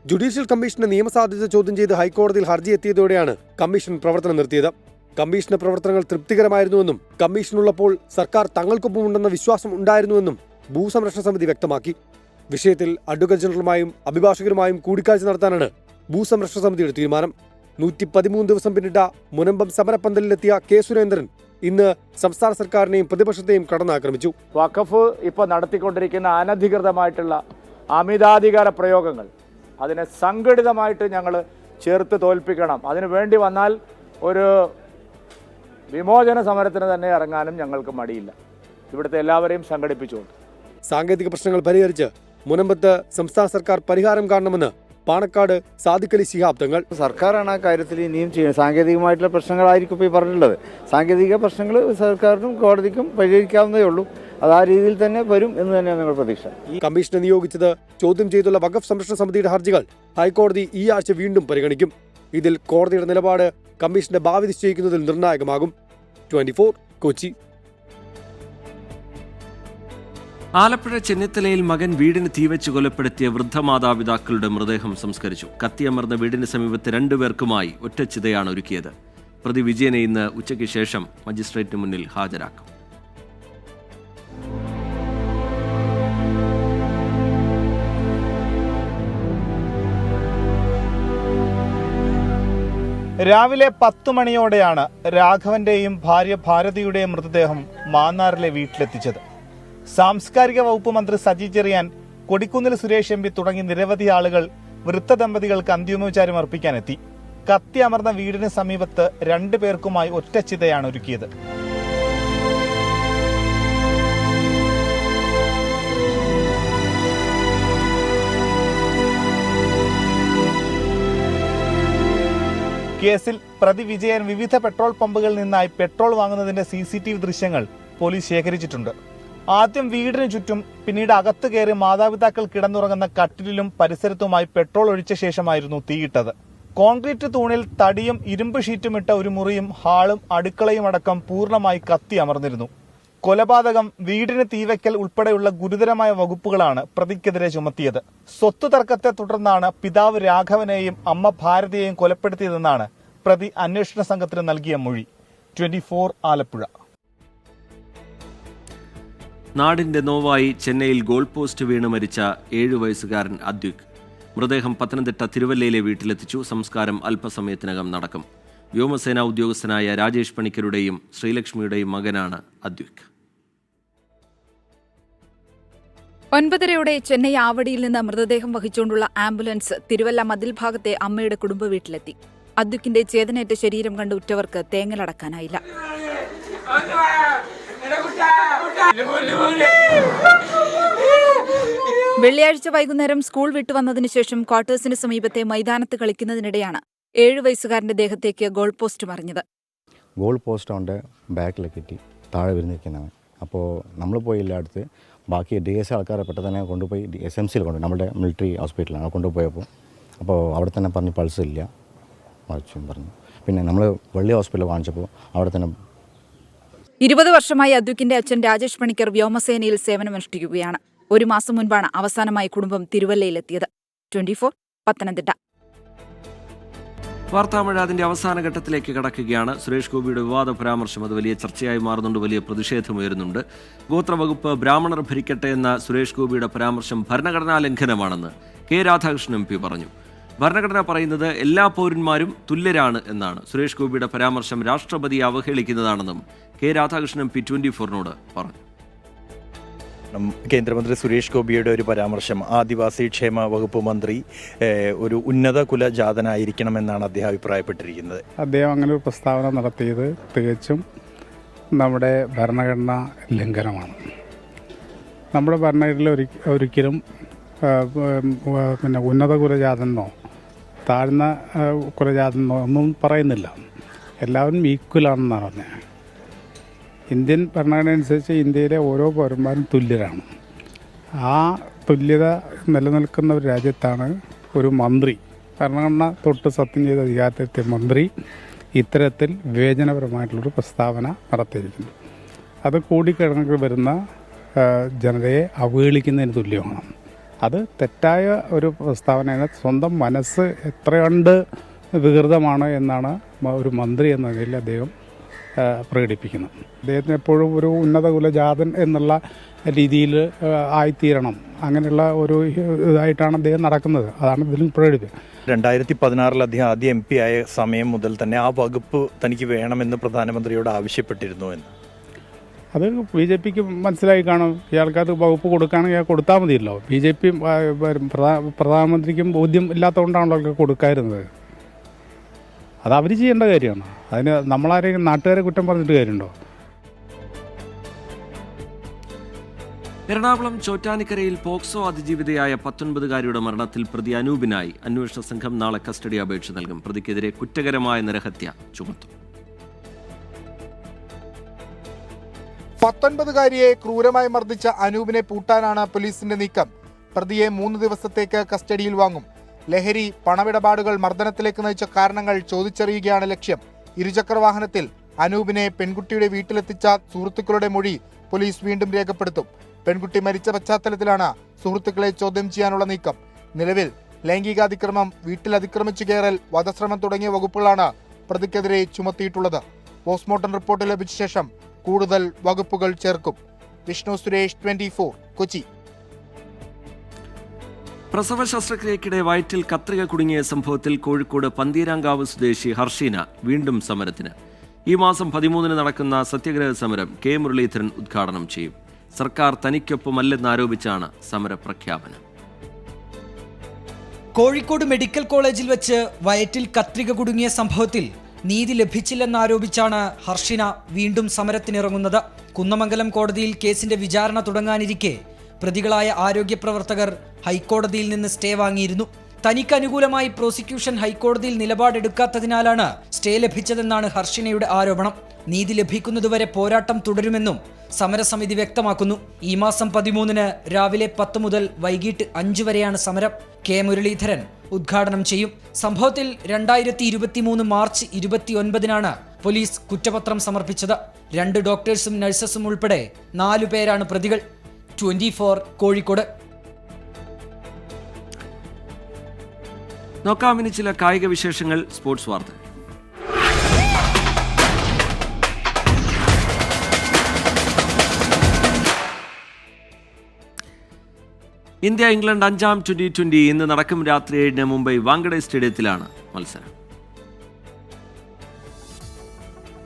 ജുഡീഷ്യൽ കമ്മീഷന്റെ നിയമസാധ്യത ചോദ്യം ചെയ്ത് ഹൈക്കോടതിയിൽ ഹർജി എത്തിയതോടെയാണ് കമ്മീഷൻ പ്രവർത്തനം നിർത്തിയത്. കമ്മീഷന്റെ പ്രവർത്തനങ്ങൾ തൃപ്തികരമായിരുന്നുവെന്നും കമ്മീഷനുള്ളപ്പോൾ സർക്കാർ തങ്ങൾക്കൊപ്പമുണ്ടെന്ന വിശ്വാസം ഉണ്ടായിരുന്നുവെന്നും ഭൂസംരക്ഷണ സമിതി വ്യക്തമാക്കി. വിഷയത്തിൽ അഡ്വക്കേറ്റ് ജനറലുമായും അഭിഭാഷകരുമായും കൂടിക്കാഴ്ച നടത്താനാണ് ഭൂസംരക്ഷണ സമിതിയുടെ തീരുമാനം. 113 ദിവസം പിന്നിട്ട മുനമ്പം സമരപ്പന്തലിലെത്തിയ K. സുരേന്ദ്രൻ ഇന്ന് സംസ്ഥാന സർക്കാരിനെയും പ്രതിപക്ഷത്തെയും കടന്നാക്രമിച്ചു. വഖഫ് ഇപ്പോൾ നടത്തിക്കൊണ്ടിരിക്കുന്ന അനധികൃതമായിട്ടുള്ള അമിതാധികാര പ്രയോഗങ്ങൾ അതിനെ സംഘടിതമായിട്ട് ഞങ്ങൾ ചേർത്ത് തോൽപ്പിക്കണം. അതിനു വേണ്ടി വന്നാൽ ഒരു വിമോചന സമരത്തിന് തന്നെ ഇറങ്ങാനും ഞങ്ങൾക്ക് മടിയില്ല. ഇവിടുത്തെ എല്ലാവരെയും സംഘടിപ്പിച്ചുകൊണ്ട് സാങ്കേതിക പ്രശ്നങ്ങൾ പരിഹരിച്ച് മുനമ്പത്ത് സംസ്ഥാന സർക്കാർ പരിഹാരം കാണണമെന്ന് പാണക്കാട് സാദിഖ് അലി ശിഹാബ് തങ്ങൾ. സർക്കാരാണ് ആ കാര്യത്തിൽ ഇനിയും ചെയ്യുന്നത്. സാങ്കേതികമായിട്ടുള്ള പ്രശ്നങ്ങളായിരിക്കും ഇപ്പോൾ ഈ പറഞ്ഞിട്ടുള്ളത്. സാങ്കേതിക പ്രശ്നങ്ങൾ സർക്കാരിനും കോടതിക്കും പരിഹരിക്കാവുന്നതേ ഉള്ളൂ. അത് ആ രീതിയിൽ തന്നെ വരും എന്ന് തന്നെയാണ് ഞങ്ങൾ പ്രതീക്ഷ. കമ്മീഷനെ നിയോഗിച്ചത് ചോദ്യം ചെയ്തുള്ള വഖഫ് സംരക്ഷണ സമിതിയുടെ ഹർജികൾ ഹൈക്കോടതി ഈ ആഴ്ച വീണ്ടും പരിഗണിക്കും. ഇതിൽ കോടതിയുടെ നിലപാട് കമ്മീഷന്റെ ഭാവി നിശ്ചയിക്കുന്നതിൽ നിർണായകമാകും. 24 കൊച്ചി. ആലപ്പുഴ ചെന്നിത്തലയിൽ മകൻ വീടിന് തീവെച്ച് കൊലപ്പെടുത്തിയ വൃദ്ധമാതാപിതാക്കളുടെ മൃതദേഹം സംസ്കരിച്ചു. കത്തിയമർന്ന വീടിന് സമീപത്ത് 2 പേർക്കുമായി ഒറ്റച്ചിതയാണ് ഒരുക്കിയത്. പ്രതി വിജയനെ ഇന്ന് ഉച്ചയ്ക്ക് ശേഷം മജിസ്ട്രേറ്റിന് മുന്നിൽ ഹാജരാക്കും. രാവിലെ 10 മണിയോടെയാണ് രാഘവന്റെയും ഭാര്യ ഭാരതിയുടെയും മൃതദേഹം മാന്നാറിലെ വീട്ടിലെത്തിച്ചത്. സാംസ്കാരിക വകുപ്പ് മന്ത്രി സജി ചെറിയാൻ, കൊടിക്കുന്നിൽ സുരേഷ് MP തുടങ്ങി നിരവധി ആളുകൾ വൃദ്ധ ദമ്പതികൾക്ക് അന്തിമോപചാരം അർപ്പിക്കാനെത്തി. കത്തി അമർന്ന വീടിന് സമീപത്ത് 2 പേർക്കുമായി ഒറ്റച്ചിതയാണ് ഒരുക്കിയത്. കേസിൽ പ്രതി വിജയൻ വിവിധ പെട്രോൾ പമ്പുകളിൽ നിന്നായി പെട്രോൾ വാങ്ങുന്നതിന്റെ CCTV ദൃശ്യങ്ങൾ പോലീസ് ശേഖരിച്ചിട്ടുണ്ട്. ആദ്യം വീടിന് ചുറ്റും, പിന്നീട് അകത്ത് കയറി മാതാപിതാക്കൾ കിടന്നുറങ്ങുന്ന കട്ടിലിലും പരിസരത്തുമായി പെട്രോൾ ഒഴിച്ച ശേഷമായിരുന്നു തീയിട്ടത്. കോൺക്രീറ്റ് തൂണിൽ തടിയും ഇരുമ്പ് ഷീറ്റുമിട്ട ഒരു മുറിയും ഹാളും അടുക്കളയും അടക്കം പൂർണ്ണമായി കത്തി അമർന്നിരുന്നു. കൊലപാതകം, വീടിന് തീവയ്ക്കൽ ഉൾപ്പെടെയുള്ള ഗുരുതരമായ വകുപ്പുകളാണ് പ്രതിക്കെതിരെ ചുമത്തിയത്. സ്വത്ത് തർക്കത്തെ തുടർന്നാണ് പിതാവ് രാഘവനെയും അമ്മ ഭാരതിയെയും കൊലപ്പെടുത്തിയതെന്നാണ് പ്രതി അന്വേഷണ സംഘത്തിന് നൽകിയ മൊഴി. 24 ആലപ്പുഴ. നാടിന്റെ നോവായി ചെന്നൈയിൽ ഗോൾ പോസ്റ്റ് വീണ് മരിച്ച 7 വയസ്സുകാരൻ അദ്വിക്. മൃതദേഹം പത്തനംതിട്ട തിരുവല്ലയിലെ വീട്ടിലെത്തിച്ചു. സംസ്കാരം അല്പസമയത്തിനകം നടക്കും. വ്യോമസേനാ ഉദ്യോഗസ്ഥനായ രാജേഷ് പണിക്കരുടെയും ശ്രീലക്ഷ്മിയുടെയും മകനാണ് അദ്വിക്. 9:30 ചെന്നൈ ആവടിയിൽ നിന്ന് മൃതദേഹം വഹിച്ചുകൊണ്ടുള്ള ആംബുലൻസ് തിരുവല്ല മതിൽ ഭാഗത്തെ അമ്മയുടെ കുടുംബ വീട്ടിലെത്തി. അദ്വിക്കിന്റെ ചേതനേറ്റ ശരീരം കണ്ട് ഉറ്റവർക്ക് തേങ്ങലടക്കാനായില്ല. വെള്ളിയാഴ്ച വൈകുന്നേരം സ്കൂൾ വിട്ടുവന്നതിനു ശേഷം ക്വാർട്ടേഴ്സിന് സമീപത്തെ മൈതാനത്ത് കളിക്കുന്നതിനിടെയാണ് 7 വയസ്സുകാരന്റെ ദേഹത്തേക്ക് ഗോൾ പോസ്റ്റ് മറിഞ്ഞത്. ഗോൾ പോസ്റ്റ് അവൻ്റെ ബാക്കിലേക്ക് എത്തി താഴെ വരുന്നിരിക്കുന്നവൻ. അപ്പോൾ നമ്മൾ പോയില്ല അടുത്ത്. ബാക്കി DSA ആൾക്കാരെ പെട്ടെന്ന് തന്നെ കൊണ്ടുപോയി SMCയിൽ കൊണ്ടുപോയി, നമ്മുടെ മിലിറ്ററി ഹോസ്പിറ്റലാണ് കൊണ്ടുപോയപ്പോൾ. അപ്പോൾ അവിടെ തന്നെ പറഞ്ഞു പൾസ് ഇല്ല മറിച്ചും പറഞ്ഞു. പിന്നെ നമ്മൾ വെള്ളി ഹോസ്പിറ്റലിൽ കാണിച്ചപ്പോൾ അവിടെ തന്നെ 20 വർഷമായി അദ്വിക്കിന്റെ അച്ഛൻ രാജേഷ് പണിക്കർ വ്യോമസേനയിൽ സേവനമനുഷ്ഠിക്കുകയാണ്. 1 മാസം മുൻപാണ് അവസാനമായി കുടുംബം തിരുവല്ലയിലെത്തിയത്. 24 പത്തനംതിട്ട. വാർത്താമഴ അതിന്റെ അവസാന ഘട്ടത്തിലേക്ക് കടക്കുകയാണ്. സുരേഷ് ഗോപിയുടെ വിവാദ പരാമർശം അത് വലിയ ചർച്ചയായി മാറുന്നുണ്ട്, വലിയ പ്രതിഷേധമുയരുന്നുണ്ട്. ഗോത്രവകുപ്പ് ബ്രാഹ്മണർ ഭരിക്കട്ടെ എന്ന സുരേഷ് ഗോപിയുടെ പരാമർശം ഭരണഘടനാ ലംഘനമാണെന്ന് കെ രാധാകൃഷ്ണൻ MP പറഞ്ഞു. ഭരണഘടന പറയുന്നത് എല്ലാ പൗരന്മാരും തുല്യരാണ് എന്നാണ്. സുരേഷ് ഗോപിയുടെ പരാമർശം രാഷ്ട്രപതിയെ അവഹേളിക്കുന്നതാണെന്നും കെ രാധാകൃഷ്ണൻ MP 24നോട് പറഞ്ഞു. കേന്ദ്രമന്ത്രി സുരേഷ് ഗോപിയുടെ ഒരു പരാമർശം, ആദിവാസി ക്ഷേമ വകുപ്പ് മന്ത്രി ഒരു ഉന്നത കുലജാതനായിരിക്കണമെന്നാണ് അദ്ദേഹം അഭിപ്രായപ്പെട്ടിരിക്കുന്നത്. അദ്ദേഹം അങ്ങനെ ഒരു പ്രസ്താവന നടത്തിയത് തികച്ചും നമ്മുടെ ഭരണഘടനാ ലംഘനമാണ്. നമ്മുടെ ഭരണഘടനയിൽ ഒരിക്കലും പിന്നെ ഉന്നത കുലജാതനോ താഴ്ന്ന കുലജാതനോ ഒന്നും പറയുന്നില്ല. എല്ലാവരും ഈക്വലാണെന്നാണ് പറഞ്ഞത്. ഇന്ത്യൻ ഭരണഘടന അനുസരിച്ച് ഇന്ത്യയിലെ ഓരോ പൗരന്മാരും തുല്യരാണ്. ആ തുല്യത നിലനിൽക്കുന്ന ഒരു രാജ്യത്താണ് ഒരു മന്ത്രി, ഭരണഘടന തൊട്ട് സത്യം ചെയ്ത അധികാരത്തിലെത്തിയ മന്ത്രി ഇത്തരത്തിൽ വിവേചനപരമായിട്ടുള്ളൊരു പ്രസ്താവന നടത്തിയിരിക്കുന്നു. അത് കോടിക്കണക്കിന് വരുന്ന ജനതയെ അവഹേളിക്കുന്നതിന് തുല്യമാണ്. അത് തെറ്റായ ഒരു പ്രസ്താവനയാണ്. സ്വന്തം മനസ്സ് എത്ര കണ്ട് വികൃതമാണ് എന്നാണ് ഒരു മന്ത്രി എന്ന നിലയിൽ അദ്ദേഹം പ്രകടിപ്പിക്കുന്നത്. അദ്ദേഹത്തിന് എപ്പോഴും ഒരു ഉന്നത കുലജാതൻ എന്നുള്ള രീതിയിൽ ആയിത്തീരണം, അങ്ങനെയുള്ള ഒരു ഇതായിട്ടാണ് അദ്ദേഹം നടക്കുന്നത്. അതാണ് ഇതിലും പ്രകടിപ്പിക്കുന്നത്. 2016 അദ്ദേഹം ആദ്യ MP ആയ സമയം മുതൽ തന്നെ ആ വകുപ്പ് തനിക്ക് വേണമെന്ന് പ്രധാനമന്ത്രിയോട് ആവശ്യപ്പെട്ടിരുന്നു എന്ന്. അത് BJPക്ക് മനസ്സിലായി കാണും. ഇയാൾക്ക് അത് വകുപ്പ് കൊടുക്കുകയാണെങ്കിൽ കൊടുത്താൽ മതിയല്ലോ. BJP പ്രധാനമന്ത്രിക്കും ബോധ്യം ഇല്ലാത്തതുകൊണ്ടാണല്ലോ അവർക്ക് കൊടുക്കാതിരുന്നത്. അത് അവർ ചെയ്യേണ്ട കാര്യമാണ്. അതിന് നമ്മളാരെയും നാട്ടുകാരെ കുറ്റം പറഞ്ഞിട്ട് കാര്യമുണ്ടോ? എറണാകുളം ചോറ്റാനിക്കരയിൽ പോക്സോ അതിജീവിതയായ 19-കാരിയുടെ മരണത്തിൽ പ്രതി അനൂപിനായി അന്വേഷണ സംഘം നാളെ കസ്റ്റഡി അപേക്ഷ നൽകും. പ്രതിക്കെതിരെ കുറ്റകരമായ നരഹത്യ ചുമത്തും. 19-കാരിയെ ക്രൂരമായി മർദ്ദിച്ച അനൂപിനെ പൂട്ടാനാണ് പോലീസിന്റെ നീക്കം. പ്രതിയെ 3 ദിവസത്തേക്ക് കസ്റ്റഡിയിൽ വാങ്ങും. ലഹരി, പണമിടപാടുകൾ, മർദ്ദനത്തിലേക്ക് നയിച്ച കാരണങ്ങൾ ചോദിച്ചറിയുകയാണ് ലക്ഷ്യം. ഇരുചക്രവാഹനത്തിൽ അനൂപിനെ പെൺകുട്ടിയുടെ വീട്ടിലെത്തിച്ച സുഹൃത്തുക്കളുടെ മൊഴി പോലീസ് വീണ്ടും രേഖപ്പെടുത്തും. പെൺകുട്ടി മരിച്ച പശ്ചാത്തലത്തിലാണ് സുഹൃത്തുക്കളെ ചോദ്യം ചെയ്യാനുള്ള നീക്കം. നിലവിൽ ലൈംഗികാതിക്രമം, വീട്ടിൽ അതിക്രമിച്ചു കയറൽ, വധശ്രമം തുടങ്ങിയ വകുപ്പുകളാണ് പ്രതിക്കെതിരെ ചുമത്തിയിട്ടുള്ളത്. പോസ്റ്റ്മോർട്ടം റിപ്പോർട്ട് ലഭിച്ച ശേഷം കൂടുതൽ വകുപ്പുകൾ ചേർക്കും. വിഷ്ണു സുരേഷ്, 24 കൊച്ചി. പ്രസവ ശസ്ത്രക്രിയക്കിടെ വയറ്റിൽ കത്രിക കുടുങ്ങിയ സംഭവത്തിൽ കോഴിക്കോട് പന്തീരാങ്കാവ് സ്വദേശി ഹർഷീന വീണ്ടും സമരത്തിന്. ഈ മാസം 13-ന് നടക്കുന്ന സത്യഗ്രഹ സമരം കെ മുരളീധരൻ ഉദ്ഘാടനം ചെയ്യും. സർക്കാർ തനിക്കൊപ്പമല്ലെന്നാരോപിച്ചാണ് സമര പ്രഖ്യാപനം. കോഴിക്കോട് മെഡിക്കൽ കോളേജിൽ വെച്ച് വയറ്റിൽ കത്രിക കുടുങ്ങിയ സംഭവത്തിൽ നീതി ലഭിച്ചില്ലെന്നാരോപിച്ചാണ് ഹർഷിന വീണ്ടും സമരത്തിനിറങ്ങുന്നത്. കുന്നമംഗലം കോടതിയിൽ കേസിന്റെ വിചാരണ തുടങ്ങാനിരിക്കെ പ്രതികളായ ആരോഗ്യ പ്രവർത്തകർ ഹൈക്കോടതിയിൽ നിന്ന് സ്റ്റേ വാങ്ങിയിരുന്നു. തനിക്ക് അനുകൂലമായി പ്രോസിക്യൂഷൻ ഹൈക്കോടതിയിൽ നിലപാടെടുക്കാത്തതിനാലാണ് സ്റ്റേ ലഭിച്ചതെന്നാണ് ഹർഷിനയുടെ ആരോപണം. നീതി ലഭിക്കുന്നതുവരെ പോരാട്ടം തുടരുമെന്നും സമരസമിതി വ്യക്തമാക്കുന്നു. ഈ മാസം 13-ന് രാവിലെ 10 മുതൽ വൈകിട്ട് 5 വരെയാണ് സമരം. കെ മുരളീധരൻ ഉദ്ഘാടനം ചെയ്യും. സംഭവത്തിൽ 2023 മാർച്ച് 29-നാണ് പോലീസ് കുറ്റപത്രം സമർപ്പിച്ചത്. 2 ഡോക്ടേഴ്സും നഴ്സസും ഉൾപ്പെടെ 4 പേരാണ് പ്രതികൾ. 24 കോഴിക്കോട്. നോക്കാം ഇനി ചില കായിക വിശേഷങ്ങൾ, സ്പോർട്സ് വാർത്തകൾ. ഇന്ത്യ ഇംഗ്ലണ്ട് 5ാം T20 ഇന്ന് നടക്കും. രാത്രി 7-ന് മുംബൈ വാങ്കഡെ സ്റ്റേഡിയത്തിലാണ് മത്സരം.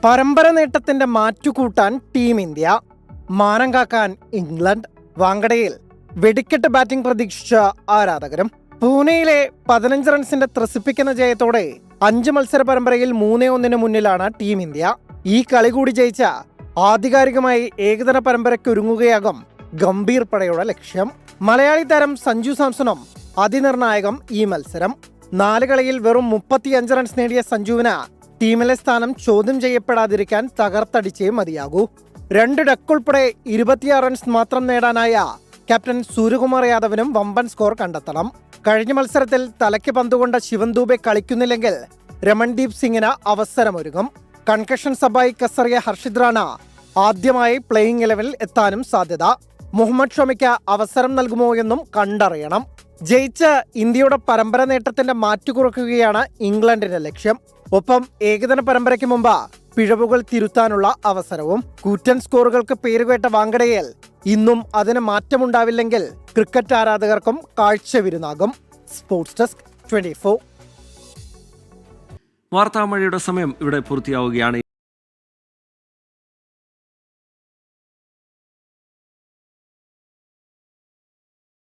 പരമ്പര നേട്ടത്തിന്റെ മാറ്റുകൂട്ടാൻ ടീം ഇന്ത്യ, മാനം കാക്കാൻ ഇംഗ്ലണ്ട്. വാങ്കഡയിൽ വെടിക്കെട്ട് ബാറ്റിംഗ് പ്രതീക്ഷിച്ച ആരാധകരും. പൂനെയിലെ 15 റൺസിന്റെ ത്രസിപ്പിക്കുന്ന ജയത്തോടെ 5 മത്സര പരമ്പരയിൽ 3-1 മുന്നിലാണ് ടീം ഇന്ത്യ. ഈ കളി കൂടി ജയിച്ച ആധികാരികമായി ഏകദിന പരമ്പരയ്ക്ക് ഒരുങ്ങുകയാകും ഗംഭീർ പടയുടെ ലക്ഷ്യം. മലയാളി താരം സഞ്ജു സാംസണും അതിനിർണായകം ഈ മത്സരം. 4 കളിയിൽ വെറും 35 റൺസ് നേടിയ സഞ്ജുവിന് ടീമിലെ സ്ഥാനം ചോദ്യം ചെയ്യപ്പെടാതിരിക്കാൻ തകർത്തടിച്ചേ മതിയാകൂ. 2 ഡക്ക് ഉൾപ്പെടെ 26 റൺസ് മാത്രം നേടാനായ ക്യാപ്റ്റൻ സൂര്യകുമാർ യാദവിനും വമ്പൻ സ്കോർ കണ്ടെത്തണം. കഴിഞ്ഞ മത്സരത്തിൽ തലയ്ക്ക് പന്തുകൊണ്ട ശിവൻ ദൂബെ കളിക്കുന്നില്ലെങ്കിൽ രമൺദീപ് സിംഗിന് അവസരമൊരുങ്ങും. കൺകഷൻ സബായി കസറിയ ഹർഷിത് റാണ ആദ്യമായി പ്ലേയിങ് 11-ൽ എത്താനും സാധ്യത. മുഹമ്മദ് ഷമിക്ക് അവസരം നൽകുമോ എന്നും കണ്ടറിയണം. ജയിച്ച് ഇന്ത്യയുടെ പരമ്പര നേട്ടത്തിന്റെ മാറ്റുകുറക്കുകയാണ് ഇംഗ്ലണ്ടിന്റെ ലക്ഷ്യം. ഒപ്പം ഏകദിന പരമ്പരയ്ക്ക് മുമ്പ് പിഴവുകൾ തിരുത്താനുള്ള അവസരവും. കൂറ്റൻ സ്കോറുകൾക്ക് പേരുകേട്ട വാങ്കഡയിൽ ഇന്നും അതിന് മാറ്റമുണ്ടാവില്ലെങ്കിൽ ക്രിക്കറ്റ് ആരാധകർക്കും കാഴ്ചവിരുന്നാകും. Sports desk 24. വാർത്താമഴയുടെ സമയം ഇവിടെ പൂർത്തിയാവുകയാണ്.